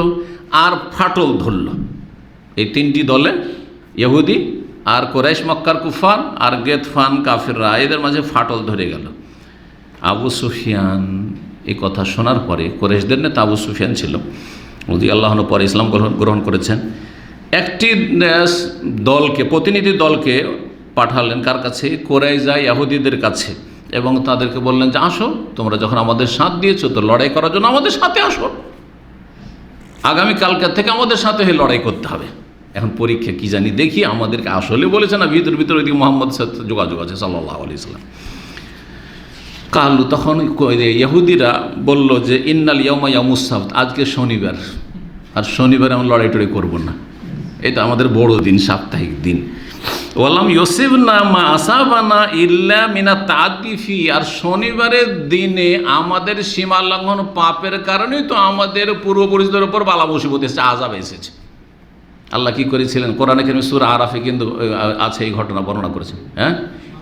আর ফাটল ধরল। এই তিনটি দলে, ইহুদি আর কুরাইশ মক্কার কুফার আর গেতফান কাফিররা, এদের মাঝে ফাটল ধরে গেল। আবু সুফিয়ান এই কথা শোনার পরে, কুরাইশদের নেতা আবু সুফিয়ান ছিল, রাদিয়াল্লাহু আনহু, পরে ইসলাম গ্রহণ করেছেন, একটি দলকে, প্রতিনিধি দলকে পাঠালেন কার কাছে, কুরাইশা ইহুদিদের কাছে, এবং তাদেরকে বললেন যে আসো, তোমরা যখন আমাদের সাথ দিয়েছো তো লড়াই করার জন্য আমাদের সাথে আসো, আগামীকালকে থেকে আমাদের সাথে হয়ে লড়াই করতে হবে। এখন পরীক্ষা কি জানি দেখি, আমাদেরকে আসলে বলেছে না ভিতর ওইদিকে মুহাম্মদের সাথে যোগাযোগ আছে সাল্লাল্লাহু আলাইহি ওয়াসাল্লাম। কালু, তখন ইহুদিরা বলল যে ইন্নাল ইয়াউমা ইয়াউমুস সাবত, আজকে শনিবার, আর শনিবারে আমরা লড়াই টড়াই করবো না, এটা আমাদের বড় দিন, সাপ্তাহিক দিন। ওয়ালাম ইউসিবনা মা আসাবানা ইল্লা মিনাত তাআতিফি, আর শনিবারের দিনে আমাদের সীমা লঙ্ঘন পাপের কারণেই তো আমাদের পূর্বপুরুষদের উপর বালা মুসিবত এসেছে, আযাব এসেছে। আল্লাহ কি করেছিলেন, কোরআনে কারীমে সূরা আরাফে কিন্তু আছে, এই ঘটনা বর্ণনা করেছেন।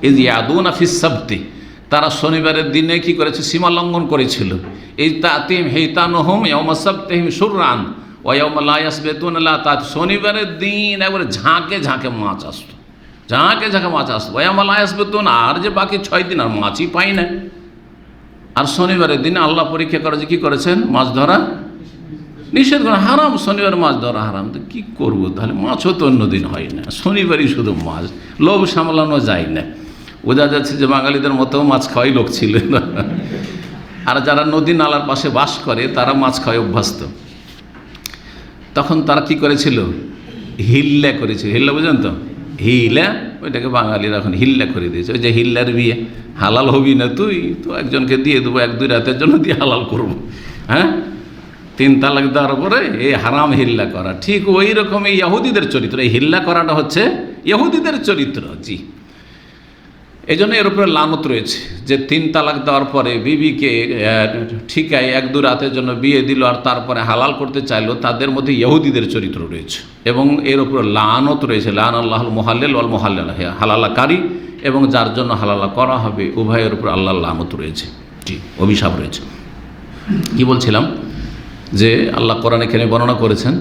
ইয ইয়াদুনা ফিস সাবতি, তারা শনিবারের দিনে কি করেছে, সীমা লঙ্ঘন করেছিল। এই তাতিম হিতানুহুম ইয়াউমা সাবতিহিম শুররান ওয়া ইয়াউমা লা ইয়াসবিতুনা লা তাত, শনিবারের দিন একবারে ঝাঁকে ঝাঁকে মাছ আসতো, ওয়া ইয়াউমা লা ইয়াসবিতুনা, আর যে বাকি 6 দিন আর মাছই পাই না। আর শনিবারের দিনে আল্লাহ পরীক্ষা করে যে কী করেছেন, মাছ ধরা নিষেধ করেন, হারাম, শনিবার মাছ ধরা হারাম। তো কী করবো তাহলে, মাছও তো অন্য দিন হয় না, শনিবারই শুধু মাছ, লোভ সামলানো যায় না। বোঝা যাচ্ছে যে বাঙালিদের মতো মাছ খাওয়াই লোক ছিল না, আর যারা নদী নালার পাশে বাস করে তারা মাছ খাওয়াই অভ্যস্ত। তখন তারা কি করেছিল, হিল্লা করেছিল। হিল্লা বুঝলেন তো, হিলা, ওইটাকে বাঙালিরা এখন হিল্লা করে দিয়েছে। ওই যে হিল্লার বিয়ে, হালাল হবি না তুই, তো একজনকে দিয়ে দেবো 1-2 রাতের জন্য, দিয়ে হালাল করবো, 3 তালাক দেওয়ার পরে এই হারাম হিল্লা করা। ঠিক ওই রকমই ইহুদিদের চরিত্র, এই হিল্লা করাটা হচ্ছে ইহুদিদের চরিত্র। জি, এই জন্য এর উপরে লানত রয়েছে যে 3 তালাক দেওয়ার পরে বিবিকে ঠিকায় 1-2 রাতের জন্য বিয়ে দিল, আর তারপরে হালাল করতে চাইলো, তাদের মধ্যে ইহুদিদের চরিত্র রয়েছে। এবং এর উপরে লানত রয়েছে, লান আল্লাহুল মুহাল্লিল ওয়াল মুহাল্লাল, হালালাকারী এবং যার জন্য হালালা করা হবে, উভয়ের উপর আল্লাহর লানত রয়েছে। জি, অভিশাপ রয়েছে। কি বলছিলাম, যে আল্লাহ কোরআনে এখানে বর্ণনা করেছেন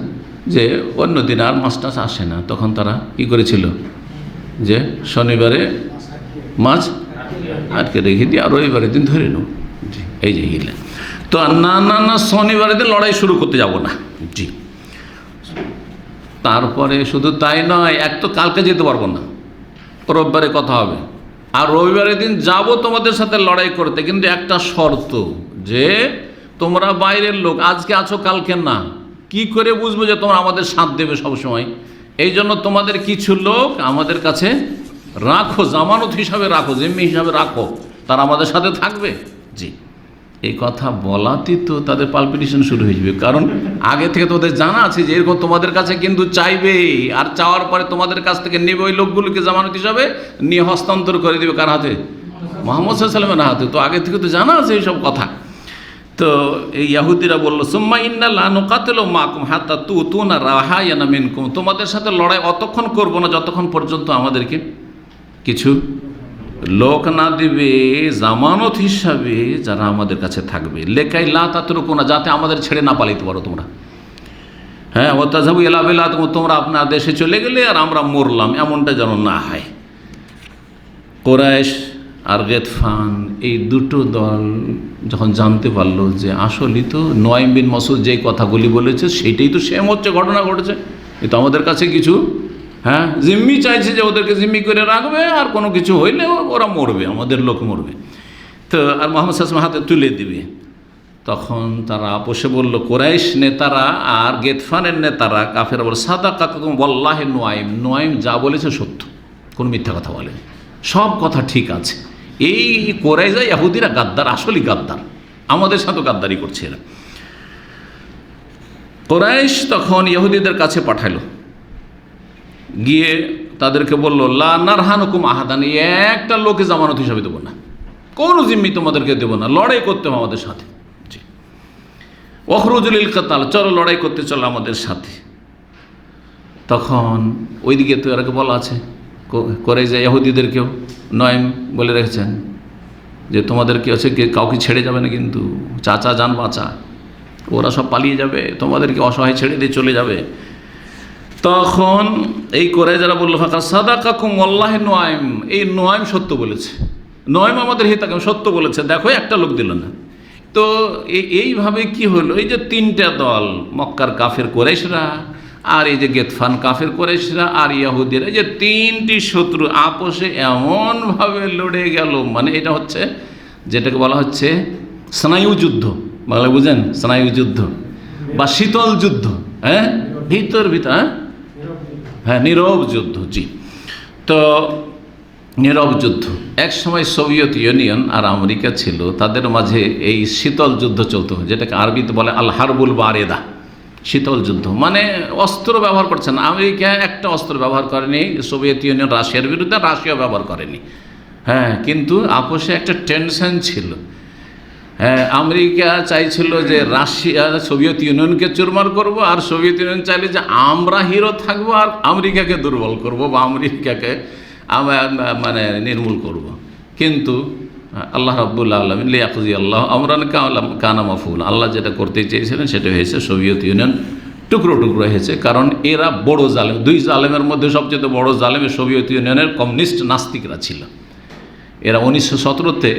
যে অন্য দিন আর মাছ টাছ আসে না, তখন তারা কি করেছিল, যে শনিবারে মাছ আটকে রেখে দিয়ে আর রবিবারের দিন ধরে নেব। জি, এই যে হিলে। তো না শনিবারের দিন লড়াই শুরু করতে যাব না। জি, তারপরে শুধু তাই নয়, এক তো কালকে যেতে পারবো না, রবিবারে কথা হবে, আর রবিবারের দিন যাব তোমাদের সাথে লড়াই করতে, কিন্তু একটা শর্ত, যে তোমরা বাইরের লোক, আজকে আছো কালকে না, কি করে বুঝবো যে তোমরা আমাদের সাথ দেবে সবসময়? এই জন্য তোমাদের কিছু লোক আমাদের কাছে রাখো, জামানত হিসাবে রাখো, জিম্মি হিসাবে রাখো, তারা আমাদের সাথে থাকবে। জি, এই কথা বলাতেই তো তাদের পালপিটেশন শুরু হয়ে যাবে, কারণ আগে থেকে তো ওদের জানা আছে যে এরকম তোমাদের কাছে কিন্তু চাইবে, আর চাওয়ার পরে তোমাদের কাছ থেকে নেবে ওই লোকগুলোকে জামানত হিসাবে নিয়ে হস্তান্তর করে দেবে কার হাতে? মুহাম্মদ সাল্লাল্লাহু আলাইহি ওয়াসাল্লামের হাতে। তো আগে থেকে তো জানা আছে এইসব কথা। তো এই ইহুদিরা বলল, সুম্মা ইন্না লা নুকাতিলু মাকুম হাত্তা তুতুনা রাহায়ানা মিনকুম, তোমাদের সাথে লড়াই অতক্ষণ করব না যতক্ষণ পর্যন্ত আমাদেরকে কিছু লোক না দিবে জামানত হিসাবে, যারা আমাদের কাছে থাকবে, লেকাই লা তাতরুকুনা, যাতে আমাদের ছেড়ে না পালাইতে পারো তোমরা। হ্যাঁ, ও তাযহাবু ইলা বিলাদিকুম, তোমরা আপনার দেশে চলে গেলে আর আমরা মরলাম, এমনটা যেন না হয়। কুরাইশ আর গেতফান এই দুটো দল যখন জানতে পারলো যে আসলেই তো নুয়াইম বিন মাসউদ যেই কথাগুলি বলেছে সেইটাই তো সেম হচ্ছে, ঘটনা ঘটেছে, এ তো আমাদের কাছে কিছু জিম্মি চাইছে যে ওদেরকে জিম্মি করে রাখবে, আর কোনো কিছু হইলে ওরা মরবে, আমাদের লোক মরবে, তো আর মুহাম্মদ সাল্লাল্লাহু আলাইহি ওয়াসাল্লাম হাতে তুলে দিবে। তখন তারা আপোষে বলল, কুরাইশ নেতারা আর গেতফানের নেতারা কাফেরা বলে, সাদাকাকুম ওয়াল্লাহি নুয়াইম যা বলেছে সত্য, কোনো মিথ্যা কথা বলেনি, সব কথা ঠিক আছে। এই কুরাইশা ইহুদিরা গাদ্দার, আসলেই গাদ্দার, আমাদের সাথে গাদ্দারি করছে এরা। কুরাইশ তখন ইহুদিদের কাছে পাঠালো, গিয়ে তাদেরকে বলল, লা নারহানুকুম আহাদান, একটা লোকে জামানত হিসাবে দেবো না, কোনো জিম্মি তোমাদেরকে দেবো না, লড়াই করতে হবে আমাদের সাথে। জি, ওখরুজুল কাতাল, চলো লড়াই করতে চলো আমাদের সাথে। তখন ওইদিকে তো এরাকে বলা আছে, করে যে ইহুদিদেরকেও নয়ম বলে রেখেছেন যে তোমাদেরকে হচ্ছে কাউকে ছেড়ে যাবে না, কিন্তু চাচা যান বাঁচা, ওরা সব পালিয়ে যাবে, তোমাদেরকে অসহায় ছেড়ে দিয়ে চলে যাবে। তখন এই করে যারা বললো, ফাঁকা সাদাকাকুম ওয়াল্লাহি নুয়াইম, এই নুয়াইম সত্য বলেছে, নুয়াইম আমাদের হিতাকাম সত্য বলেছে, দেখো একটা লোক দিল না। তো এইভাবে কি হলো, এই যে তিনটা দল, মক্কার কাফের কুরাইশরা, আর এই যে গেতফান কাফের কুরাইশরা, আর ইহুদিরা, এই যে তিনটি শত্রু আপোষে এমনভাবে লড়ে গেল, মানে এটা হচ্ছে যেটাকে বলা হচ্ছে স্নায়ু যুদ্ধ, বাংলা বুঝেন, স্নায়ু যুদ্ধ বা শীতল যুদ্ধ, হ্যাঁ, ভিতর, হ্যাঁ, নীরব যুদ্ধ। জি, তো নীরব যুদ্ধ। এক সময় সোভিয়েত ইউনিয়ন আর আমেরিকা ছিল, তাদের মাঝে এই শীতল যুদ্ধ চলতো, যেটাকে আরবিতে বলে আল হারবুল বারেদা, শীতল যুদ্ধ। মানে অস্ত্র ব্যবহার করছে না, আমেরিকা একটা অস্ত্র ব্যবহার করেনি, সোভিয়েত ইউনিয়ন রাশিয়ার বিরুদ্ধে, রাশিয়া ব্যবহার করেনি, হ্যাঁ, কিন্তু আপোষে একটা টেনশন ছিল। হ্যাঁ, আমেরিকা চাইছিল যে রাশিয়া সোভিয়েত ইউনিয়নকে চুরমার করব, আর সোভিয়েত ইউনিয়ন চাইলে যে আমরা হিরো থাকবো আর আমেরিকাকে দুর্বল করব বা আমেরিকাকে মানে নির্মূল করব। কিন্তু আল্লাহ রাব্বুল আলামিন লিয়াকজি আল্লাহ আমরান কানা মাফউল, আল্লাহ যেটা করতে চেয়েছিলেন সেটা হয়েছে, সোভিয়েত ইউনিয়ন টুকরো টুকরো হয়েছে। কারণ এরা বড় জালেম, দুই জালেমের মধ্যে সবচেয়ে বড় জালেম সোভিয়েত ইউনিয়নের কমিউনিস্ট নাস্তিকরা ছিল। এরা 1917-তে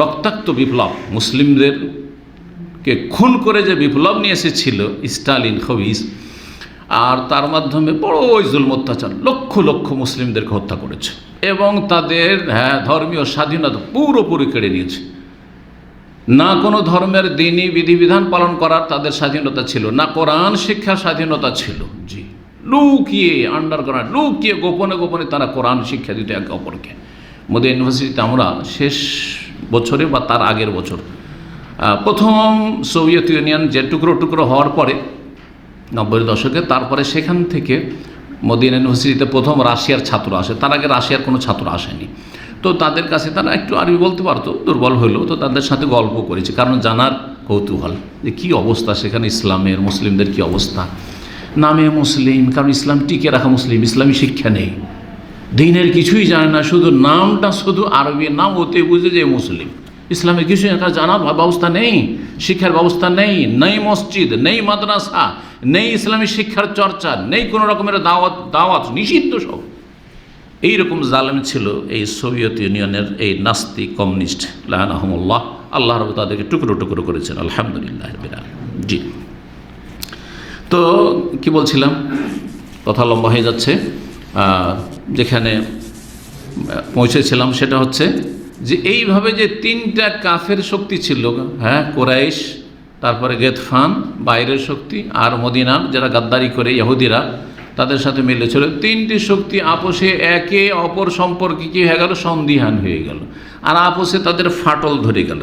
রক্তাক্ত বিপ্লব, মুসলিমদেরকে খুন করে যে বিপ্লব নিয়ে এসেছিল স্টালিন খবিস, আর তার মাধ্যমে বড় জুলম অত্যাচার, লক্ষ লক্ষ মুসলিমদেরকে হত্যা করেছে এবং তাদের ধর্মীয় স্বাধীনতা পুরোপুরি কেড়ে নিয়েছে। না কোনো ধর্মের দিনই বিধিবিধান পালন করার তাদের স্বাধীনতা ছিল, না কোরআন শিক্ষার স্বাধীনতা ছিল। জি, লুকিয়ে আন্ডারগ্রাউন্ড, লুকিয়ে গোপনে গোপনে তারা কোরআন শিক্ষা দিত একে অপরকে। মদিনা ইউনিভার্সিটিতে আমরা শেষ বছরে বা তার আগের বছর প্রথম সোভিয়েত ইউনিয়ন যে টুকরো টুকরো হওয়ার পরে 90-এর দশকে, তারপরে সেখান থেকে মদিনা ইউনিভার্সিটিতে প্রথম রাশিয়ার ছাত্র আসে, তার আগে রাশিয়ার কোনো ছাত্র আসেনি। তো তাদের কাছে তারা একটু আরবি বলতে পারতো, দুর্বল হলেও তো তাদের সাথে গল্প করেছি, কারণ জানার কৌতূহল যে কী অবস্থা সেখানে ইসলামের, মুসলিমদের কী অবস্থা। নামে মুসলিম, কারণ ইসলাম টিকে রাখা মুসলিম, ইসলামী শিক্ষা নেই, দিনের কিছুই জানে না, শুধু নামটা শুধু আরবি নাম, ওতে বুঝে যে মুসলিম। ইসলামের কিছু একটা জানার ব্যবস্থা নেই, শিক্ষার ব্যবস্থা নেই, নেই মসজিদ, নেই মাদ্রাসা, নেই ইসলামী শিক্ষার চর্চা, নেই কোনো রকমের দাওয়াত নিষিদ্ধ সব। এইরকম জালেম ছিল এই সোভিয়েত ইউনিয়নের এই নাস্তিক কমিউনিস্ট লাআনাহুমুল্লাহ। আল্লাহ রাব্বুল তাদেরকে টুকরো টুকরো করেছেন, আলহামদুলিল্লাহ রাব্বিল আলামিন। জি, তো কি বলছিলাম, কথা লম্বা হয়ে যাচ্ছে। যেখানে পৌঁছেছিলাম সেটা হচ্ছে যে এইভাবে যে তিনটা কাফের শক্তি ছিল, হ্যাঁ, কুরাইশ, তারপরে গেতফান বাইরের শক্তি, আর মদিনার যারা গাদ্দারি করে ইহুদিরা, তাদের সাথে মিলেছিল। তিনটি শক্তি আপোষে একে অপর সম্পর্কে কী হয়ে গেল, সন্দিহান হয়ে গেল, আর আপোষে তাদের ফাটল ধরে গেল।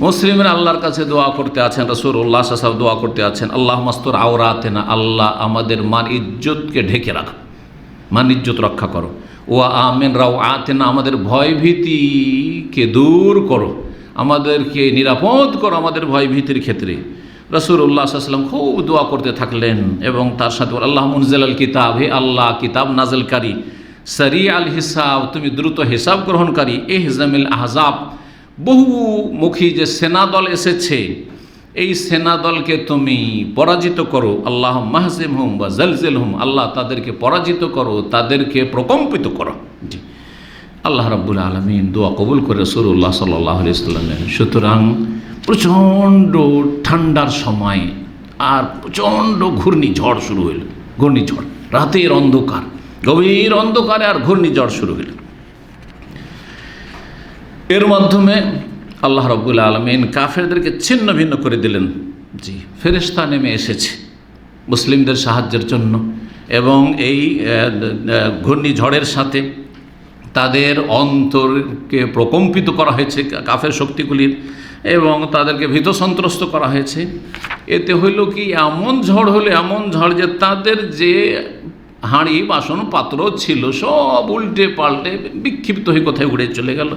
মুসলিমরা আল্লাহর কাছে দোয়া করতে আছেন, রাসূলুল্লাহ সাল্লাল্লাহু আলাইহি ওয়াসাল্লাম দোয়া করতে আছেন, আল্লাহ মাস্তুর আওরাতেনা, আল্লাহ আমাদের মান ইজ্জতকে ঢেকে রাখো, মান ইজ্জত রক্ষা করো। ও আমিন রাও আতেনা, আমাদের ভয়ভীতিকে দূর করো, আমাদেরকে নিরাপদ করো আমাদের ভয়ভীতির ক্ষেত্রে। রাসূলুল্লাহ সাল্লাল্লাহু আলাইহি ওয়াসাল্লাম খুব দোয়া করতে থাকলেন এবং তার সাথে আল্লাহ মুনজিলাল কিতাব, হে আল্লাহ কিতাব নাযিলকারী, সারি আল হিসাব, তুমি দ্রুত হিসাব গ্রহণকারী, ইহজামিল আহজাব, বহুমুখী যে সেনাদল এসেছে এই সেনাদলকে তুমি পরাজিত করো। আল্লাহ মাহজিমহুম বা জালজিলহুম, আল্লাহ তাদেরকে পরাজিত করো, তাদেরকে প্রকম্পিত করো। জি, আল্লাহ রাব্বুল আলামিন দোয়া কবুল করে রাসূলুল্লাহ সাল্লাল্লাহু আলাইহি ওয়াসাল্লামের। সুতরাং প্রচণ্ড ঠান্ডার সময় আর প্রচণ্ড ঘূর্ণিঝড় শুরু হইল, ঘূর্ণিঝড়, রাতের অন্ধকার, গভীর অন্ধকারে আর ঘূর্ণিঝড় শুরু হইল। এর মাধ্যমে আল্লাহ রাব্বুল আলামিন কাফেরদেরকে ছিন্ন ভিন্ন করে দিলেন। জি, ফেরেশতা নেমে এসেছে মুসলিমদের সাহায্যের জন্য এবং এই ঘূর্ণিঝড়ের সাথে তাদের অন্তরকে প্রকম্পিত করা হয়েছে কাফের শক্তিগুলির এবং তাদেরকে ভীত সন্ত্রস্ত করা হয়েছে। এতে হইল কি, এমন ঝড় হলো, এমন ঝড় যে তাদের যে হাঁড়ি বাসন পাত্র ছিল সব উল্টে পাল্টে বিক্ষিপ্ত হয়ে কোথায় উড়ে চলে গেল।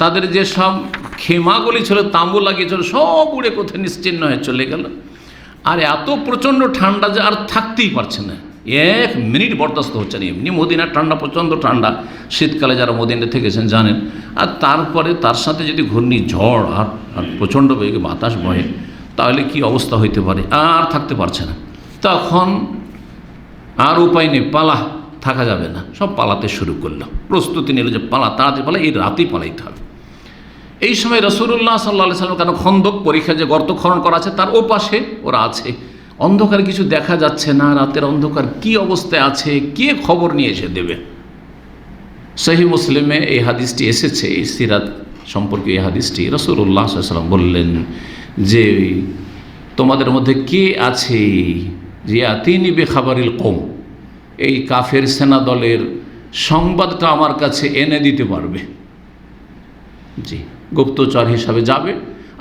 তাদের যে সব খেমাগুলি ছিল, তাঁবু লাগিয়েছিল, সব উড়ে কোথায় নিশ্চিহ্ন হয়ে চলে গেল। আর এত প্রচণ্ড ঠান্ডা যে আর থাকতেই পারছে না, এক মিনিট বরদাস্ত হচ্ছে না। এমনি মদিনার ঠান্ডা প্রচণ্ড ঠান্ডা, শীতকালে যারা মদিনা থেকেছেন জানেন। আর তারপরে তার সাথে যদি ঘূর্ণিঝড় আর প্রচণ্ড বেগে বাতাস বহে, তাহলে কি অবস্থা হইতে পারে, আর থাকতে পারছে না। তখন আর উপায় নেই, পালা, থাকা যাবে না, সব পালাতে শুরু করলো, প্রস্তুতি নিল যে পালা, তাড়াতাড়ি পালা, এই রাতেই পালাইতে হবে। এই সময় রাসূলুল্লাহ সাল্লাল্লাহু আলাইহি ওয়াসাল্লাম, কেন খন্দক পরীক্ষা যে গর্ত খনন করা আছে তার ওপাশে ওরা আছে, অন্ধকার কিছু দেখা যাচ্ছে না, রাতের অন্ধকার, কি অবস্থায় আছে, কে খবর নিয়ে এসে দেবে। সহিহ মুসলিমে এই হাদিসটি এসেছে, এই সিরাত সম্পর্কে এই হাদিসটি। রাসূলুল্লাহ সাল্লাল্লাহু আলাইহি ওয়াসাল্লাম বললেন যে তোমাদের মধ্যে কে আছে ইয়াতিনি বিখাবারিল কওম, এই কাফের সেনা দলের সংবাদটা আমার কাছে এনে দিতে পারবে। জি, গুপ্তচর হিসাবে যাবে,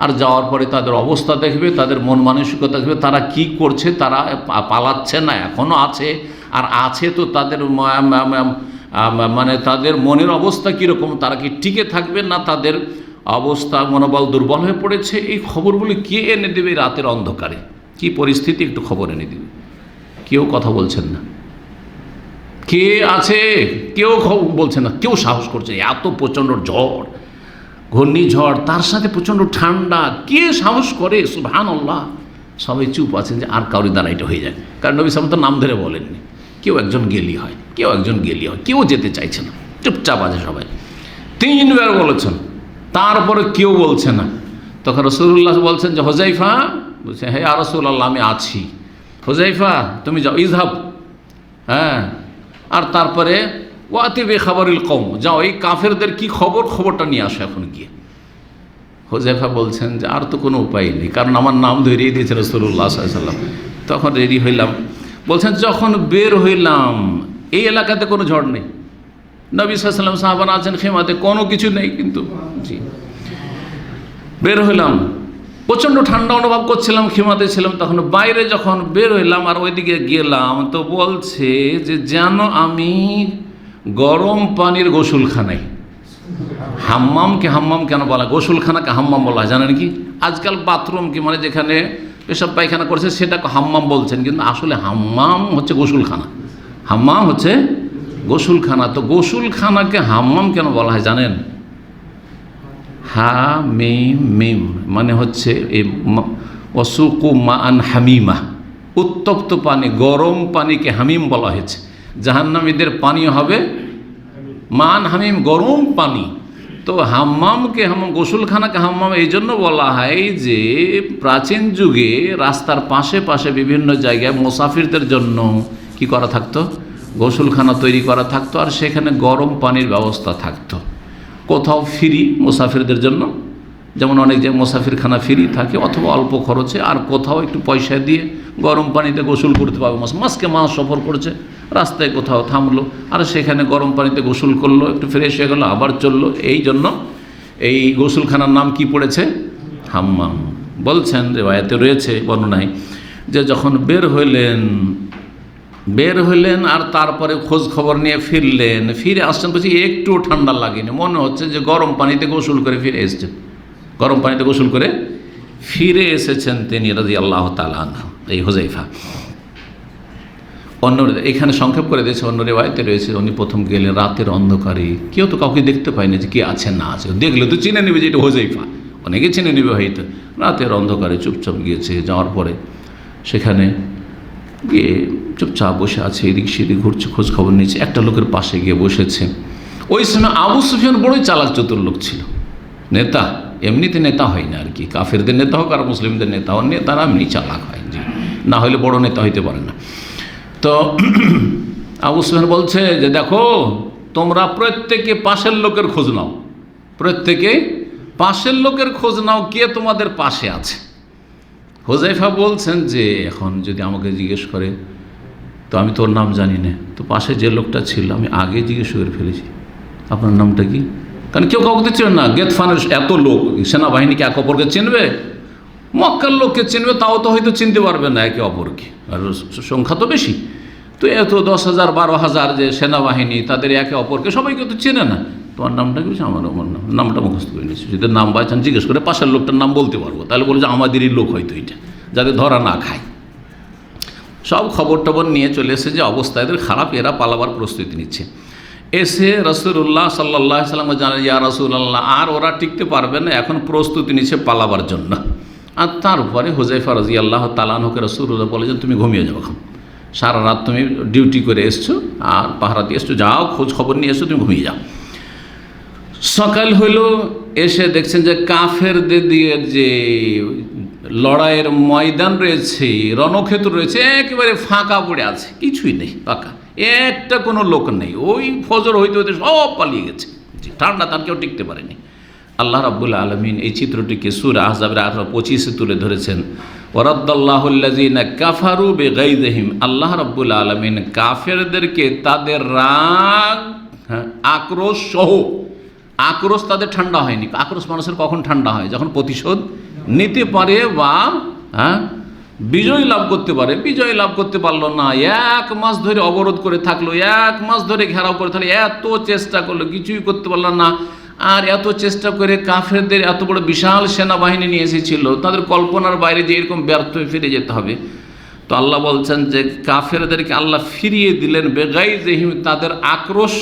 আর যাওয়ার পরে তাদের অবস্থা দেখবে, তাদের মন মানসিকতা দেখবে, তারা কি করছে, তারা পালাচ্ছে না এখনও আছে, আর আছে তো তাদের মানে তাদের মনের অবস্থা কীরকম, তারা কি টিকে থাকবে না তাদের অবস্থা মনোবল দুর্বল হয়ে পড়েছে, এই খবরগুলি কে এনে দেবে রাতের অন্ধকারে, কি পরিস্থিতি একটু খবর এনে দেবে। কেউ কথা বলছেন না, কে আছে কেউ বলছে না, কেউ সাহস করছে না। এত প্রচণ্ড ঝড়, ঘূর্ণিঝড়, তার সাথে প্রচণ্ড ঠান্ডা, কে সাহস করে? সুবহানাল্লাহ, সবাই চুপ আছেন যে আর কাউরি দ্বারা এটা হয়ে যায়। কারণ নবী সাল্লাল্লাহু আলাইহি ওয়াসাল্লাম তো নাম ধরে বলেননি, কেউ একজন গেলি হয়, কেউ একজন গেলি হয়, কেউ যেতে চাইছে না, চুপচাপ আছে সবাই। 3 বার বলেছেন, তারপরে কেউ বলছে না। তখন রাসূলুল্লাহ বলছেন যে হুযায়ফা, বলছে হে ইয়া রাসূলুল্লাহ আমি আছি। হুযায়ফা তুমি যাও, ইযহাব, হ্যাঁ। আর তারপরে ওয়াতি বিখাবারিল কওম, যাও এই কাফেরদের কি খবর, খবরটা নিয়ে আসো এখন গিয়ে। হুযায়ফা বলছেন যে আর তো কোনো উপায় নেই, কারণ আমার নাম ধরিয়ে দিয়েছে রাসূলুল্লাহ সাল্লাল্লাহু আলাইহি ওয়াসাল্লাম। তখন রেডি হইলাম। বলছেন যখন বের হইলাম, এই এলাকাতে কোনো ঝড় নেই, নবী সাল্লাল্লাহু আলাইহি ওয়াসাল্লাম সাহাবারা আছেন খেমাতে, কোনো কিছু নেই, কিন্তু জি বের হইলাম, প্রচণ্ড ঠান্ডা অনুভব করছিলাম, খেমাতে ছিলাম। তখন বাইরে যখন বের হইলাম আর ওইদিকে গেলাম, তো বলছে যে যেন আমি গরম পানির গোসলখানায়। হাম্মামকে হাম্মাম কেন বলা, গোসলখানাকে হাম্মাম বলা হয় জানেন কি? আজকাল বাথরুমকে মানে যেখানে পেশাব পায়খানা করছে সেটাকে হাম্মাম বলছেন, কিন্তু আসলে হাম্মাম হচ্ছে গোসলখানা, হাম্মাম হচ্ছে গোসলখানা। তো গোসলখানাকে হাম্মাম কেন বলা হয় জানেন? হা মিম মিম মানে হচ্ছে এই ওয়াসুকু মান হামিমা, উত্তপ্ত পানি, গরম পানিকে হামিম বলা হয়েছে। জাহান্নামীদের পানীয় হবে মান হামিম, গরম পানি। তো হাম্মামকে হাম্মাম, গোসলখানাকে হাম্মাম এই জন্য বলা হয় যে প্রাচীন যুগে রাস্তার পাশে পাশে বিভিন্ন জায়গায় মুসাফিরদের জন্য কি করা থাকতো, গোসলখানা তৈরি করা থাকতো, আর সেখানে গরম পানির ব্যবস্থা থাকতো। কোথাও ফ্রি মুসাফিরদের জন্য, যেমন অনেক জায়গায় মুসাফিরখানা ফ্রি থাকে অথবা অল্প খরচে, আর কোথাও একটু পয়সা দিয়ে গরম পানিতে গোসল করতে পারবে। মাসকে মাস সফর করছে, রাস্তায় কোথাও থামলো, আর সেখানে গরম পানিতে গোসল করলো, একটু ফ্রেশ হয়ে গেলো, আবার চললো। এই জন্য এই গোসলখানার নাম কি পড়েছে? হাম্মাম। বলছেন রিওয়ায়াতে রয়েছে, বর্ণনায়, যে যখন বের হইলেন আর তারপরে খোঁজ খবর নিয়ে ফিরলেন, ফিরে আসছেন, বলছি একটু ঠান্ডা লাগেনি, মনে হচ্ছে যে গরম পানিতে গোসল করে ফিরে এসেছেন, গরম পানিতে গোসল করে ফিরে এসেছেন তিনি রাদিয়াল্লাহু তাআলা আনহু, এই হুযায়ফা। অন্য এখানে সংক্ষেপ করে দিয়েছে, অন্য রিওয়ায়াতে রয়েছে উনি প্রথম গেলেন রাতের অন্ধকারে, কেউ তো কাউকে দেখতে পায়নি যে কে আছে না আছে, দেখলে তো চিনে নেবে যে এটা হুযায়ফা, অনেকে চিনে নেবে হয়তো। রাতের অন্ধকারে চুপচাপ গিয়েছে, যাওয়ার পরে সেখানে গিয়ে চুপচাপ বসে আছে, এদিক সেদিক ঘুরছে, খোঁজ খবর নিচ্ছে, একটা লোকের পাশে গিয়ে বসেছে। ওই সময় আবু সুফিয়ান বড়ই চালাক চতুর লোক ছিল, নেতা, এমনিতে নেতা হয় না আর কি, কাফেরদের নেতা হোক আর মুসলিমদের নেতা হোক, নেতারা এমনি চালাক হয়, জি, না হলে বড় নেতা হইতে পারে না। তো আবু সুফিয়ান বলছে যে দেখো, তোমরা প্রত্যেকে পাশের লোকের খোঁজ নাও, প্রত্যেকে পাশের লোকের খোঁজ নাও, কে তোমাদের পাশে আছে। হুযায়ফা বলছেন যে এখন যদি আমাকে জিজ্ঞেস করে তো আমি তোর নাম জানি না, তো পাশে যে লোকটা ছিল আমি আগে জিজ্ঞেস করে ফেলেছি আপনার নামটা কি, কারণ কেউ কাউকে চিনবে না, গেতফানের এত লোক, সেনাবাহিনীকে এক অপরকে চিনবে, মক্কার লোককে চিনবে, তাও তো হয়তো চিনতে পারবে না একে অপরকে, আর সংখ্যা তো বেশি, তো এত 10,000 12,000 যে সেনাবাহিনী, তাদের একে অপরকে সবাইকে তো চেনে না, তোমার নামটা কি? আমার নামটা মুখস্থ করে নিয়েছি, যদি নাম বাইচান জিজ্ঞেস করে পাশের লোকটার নাম বলতে পারবো, তাহলে বলে যে আমাদেরই লোক হয়তো এটা, যাতে ধরা না খায়। সব খবর টবর নিয়ে চলে এসে যে অবস্থা এদের খারাপ, এরা পালাবার প্রস্তুতি নিচ্ছে। এসে রাসূলুল্লাহ সাল্লাল্লাহু আলাইহি ওয়াসাল্লাম জানান, ইয়া রাসূলুল্লাহ, আর ওরা টিকতে পারবে না, এখন প্রস্তুতি নিচ্ছে পালাবার জন্য। আর তারপরে হুযায়ফা রাদিয়াল্লাহু তাআলা আনহুকে রাসূলুল্লাহ বলে যে তুমি ঘুমিয়ে যাও, এখন সারা রাত তুমি ডিউটি করে এসছো আর পাহারা দিয়ে এসছো, যাও খোঁজ খবর নিয়ে এসছো, তুমি ঘুমিয়ে যাও। সকাল হইল, এসে দেখছেন যে কাফেরদের দিয়ে যে লড়াইয়ের ময়দান রয়েছে, রণক্ষেত্র রয়েছে, একেবারে ফাঁকা পড়ে আছে, কিছুই নেই, ফাঁকা, একটা কোনো লোক নেই। ওই ফজর হইতে হইতে সব পালিয়ে গেছে, ঠান্ডা তার কেউ টিকতে পারেনি। আল্লাহ রাব্বুল আলামিন এই চিত্রটিকে সূরা আহজাবের 18-25 তুলে ধরেছেন। ওয়ারাদ্দাল্লাহুল্লাযীনা কাফারু বিগাইযিহিম, আল্লাহ রাব্বুল আলামিন কাফেরদেরকে তাদের রাগ, আক্রোশ সহ, আক্রোশ তাদের ঠান্ডা হয়নি। আক্রোশ মানুষের কখন ঠান্ডা হয়? যখন প্রতিশোধ নিতে পারে বা বিজয় লাভ করতে পারে। বিজয় লাভ করতে পারলো না, 1 মাস ধরে অবরোধ করে থাকলো, 1 মাস ধরে ঘেরাও করে থাকলো, এত চেষ্টা করলো, কিছুই করতে পারলো না। আর এত চেষ্টা করে কাফেরদের এত বড় বিশাল সেনাবাহিনী নিয়ে এসেছিল, তাদের কল্পনার বাইরে যে এরকম ব্যর্থ হয়ে ফিরে যেতে হবে। তো আল্লাহ বলছেন যে কাফেরদেরকে আল্লাহ ফিরিয়ে দিলেন বেগাইযিহিম, তাদের আক্রোশ,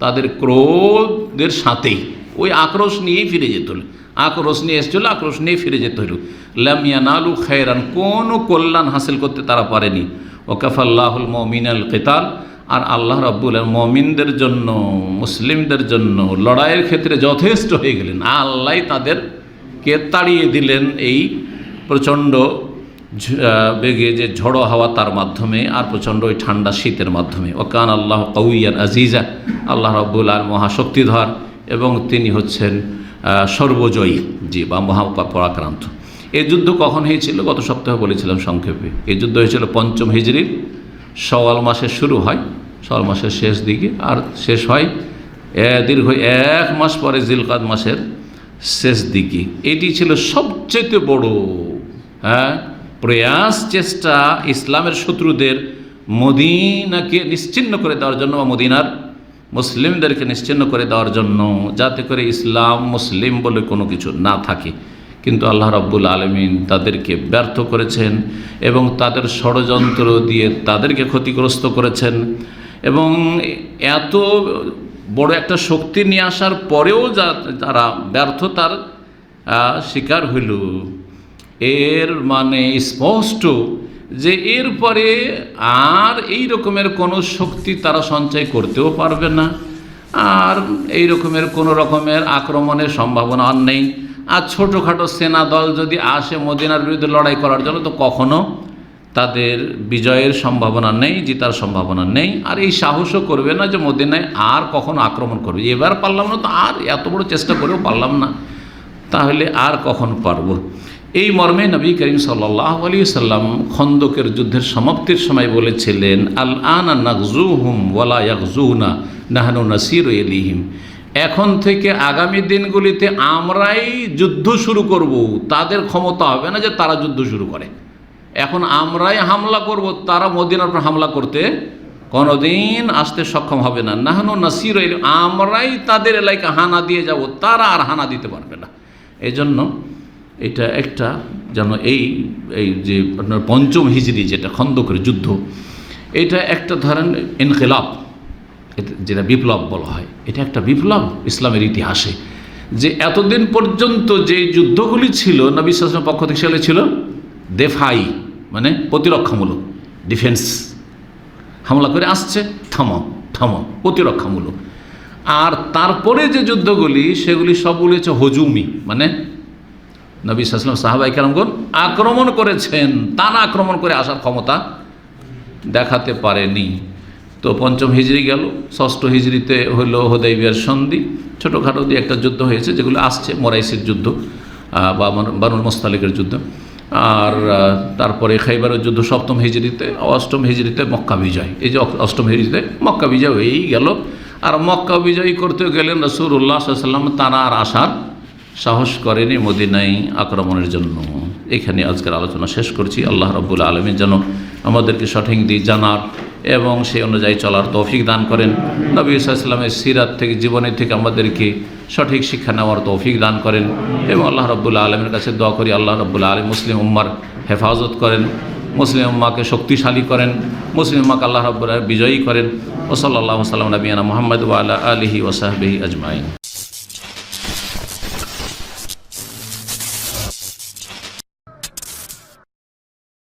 তাদের ক্রোধের সাথেই, ওই আক্রোশ নিয়েই ফিরে যেতে হলো, আক্রোশ নিয়ে এসেছিল, আক্রোশ নিয়ে ফিরে যেতে হলো। লাম ইয়ানালু খায়রান, কোনো কল্যাণ হাসিল করতে তারা পারেনি। ওয়াকাফাল্লাহুল মুমিনাল কিতাল, আর আল্লাহ রাব্বুল আলামিন মুমিনদের জন্য, মুসলিমদের জন্য লড়াইয়ের ক্ষেত্রে যথেষ্ট হয়ে গেলেন। আল্লাহ তাদেরকে তাড়িয়ে দিলেন এই প্রচণ্ড বেগে যে ঝড়ো হাওয়া, তার মাধ্যমে, আর প্রচণ্ড ওই ঠান্ডা শীতের মাধ্যমে। ওয়াকান আল্লাহ কাউইয়ান আজিজা, আল্লাহ রাব্বুল আলামিন মহাশক্তিধর এবং তিনি হচ্ছেন সর্বজয়ী, জি, বা মহাপরাক্রান্ত। এই যুদ্ধ কখন হয়েছিল? গত সপ্তাহে বলেছিলাম সংক্ষেপে। এই যুদ্ধ হয়েছিল 5ম হিজরির শাওয়াল মাসে শুরু হয়, শাওয়াল মাসের শেষ দিকে, আর শেষ হয় দীর্ঘ 1 মাস পরে জিলকাদ মাসের শেষ দিকে। এটি ছিল সবচেয়ে বড় প্রয়াস, চেষ্টা ইসলামের শত্রুদের মদিনাকে নিশ্চিহ্ন করে দেওয়ার জন্য, বা মদিনার মুসলিমদেরকে নিশ্চিহ্ন করে দেওয়ার জন্য, যাতে করে ইসলাম মুসলিম বলে কোনো কিছু না থাকে। কিন্তু আল্লাহ রাব্বুল আলামিন তাদেরকে ব্যর্থ করেছেন এবং তাদের ষড়যন্ত্র দিয়ে তাদেরকে ক্ষতিগ্রস্ত করেছেন। এবং এত বড় একটা শক্তি নিয়ে আসার পরেও যারা ব্যর্থতার শিকার হইল, এর মানে স্পষ্ট যে এরপরে আর এই রকমের কোনো শক্তি তারা সঞ্চয় করতেও পারবে না, আর এই রকমের কোনো রকমের আক্রমণের সম্ভাবনা আর নেই। আর ছোটোখাটো সেনা দল যদি আসে মদিনার বিরুদ্ধে লড়াই করার জন্য, তো কখনো তাদের বিজয়ের সম্ভাবনা নেই, জিতার সম্ভাবনা নেই। আর এই সাহসও করবে না যে মদিনায় আর কখনো আক্রমণ করবে, এবার পারলাম না তো আর এত বড় চেষ্টা করেও পারলাম না, তাহলে আর কখন পারবো। এই মর্মে নবী করিম সাল্লাল্লাহু আলাইহি সাল্লাম খন্দকের যুদ্ধের সমাপ্তির সময় বলেছিলেন, আল আনা নাগজুহুম ওয়ালা ইয়াগজুনা নাহনু নাসিরু ইলাইহিম, এখন থেকে আগামী দিনগুলিতে আমরাই যুদ্ধ শুরু করব, তাদের ক্ষমতা হবে না যে তারা যুদ্ধ শুরু করে। এখন আমরাই হামলা করব, তারা মদিনার উপর হামলা করতে কোনোদিন আসতে সক্ষম হবে না। নাহনু নাসিরু ইলাইহিম, আমরাই তাদের এলাকায় হানা দিয়ে যাব, তারা আর হানা দিতে পারবে না। এই জন্য এটা একটা যেন এই যে আপনার পঞ্চম হিজরি যেটা খন্দকের যুদ্ধ, এটা একটা ধরেন ইনকিলাব, যেটা বিপ্লব বলা হয়, এটা একটা বিপ্লব ইসলামের ইতিহাসে। যে এতদিন পর্যন্ত যে যুদ্ধগুলি ছিল নবী সাল্লাল্লাহু আলাইহি ওয়াসাল্লামের পক্ষ থেকে, সেগুলো ছিল দেফাই, মানে প্রতিরক্ষামূলক, ডিফেন্স, হামলা করে আসছে, থামো থামো, প্রতিরক্ষামূলক। আর তারপরে যে যুদ্ধগুলি সেগুলি সবগুলি হচ্ছে হজুমি, মানে নবী সাল্লাল্লাহু আলাইহি ওয়াসাল্লাম সাহাবায়ে কেরামগণ আক্রমণ করেছেন, টানা আক্রমণ করে আসার ক্ষমতা দেখাতে পারেনি। তো পঞ্চম হিজরি গেল, ষষ্ঠ হিজরিতে হলো হুদাইবিয়ার সন্ধি, ছোটোখাটো দিয়ে একটা যুদ্ধ হয়েছে যেগুলো আসছে, মোরাইসির যুদ্ধ বা বানুল মুস্তালিকের যুদ্ধ। আর তারপরে খাইবারের যুদ্ধ সপ্তম হিজরিতে, অষ্টম হিজরিতে মক্কা বিজয়। এই যে অষ্টম হিজরিতে মক্কা বিজয় হয়েই গেল। আর মক্কা বিজয় করতে গেলেন রাসূলুল্লাহ সাল্লাল্লাহু আলাইহি ওয়াসাল্লাম, তারা আর আসার সাহস করেনি মদিনায় আক্রমণের জন্য। এখানে আজকের আলোচনা শেষ করছি। আল্লাহ রাব্বুল আলামিন যেন আমাদেরকে সঠিক দিক জানার এবং সেই অনুযায়ী চলার তৌফিক দান করেন। নবী সাল্লাল্লাহু আলাইহি ওয়াসাল্লামের সিরাত থেকে, জীবনী থেকে আমাদেরকে সঠিক শিক্ষা নেওয়ার তৌফিক দান করেন। এবং আল্লাহ রাব্বুল আলামিনের কাছে দোয়া করি, আল্লাহ রাব্বুল আলামিন মুসলিম উম্মার হেফাজত করেন, মুসলিম উম্মাকে শক্তিশালী করেন, মুসলিম উম্মাকে আল্লাহ রাব্বুল আলামিন বিজয়ী করেন। ওয়া সাল্লাল্লাহু আলা নবিয়িনা মুহাম্মদ ওয়া আলা আলিহি ওয়া সাহবিহি আজমাইন।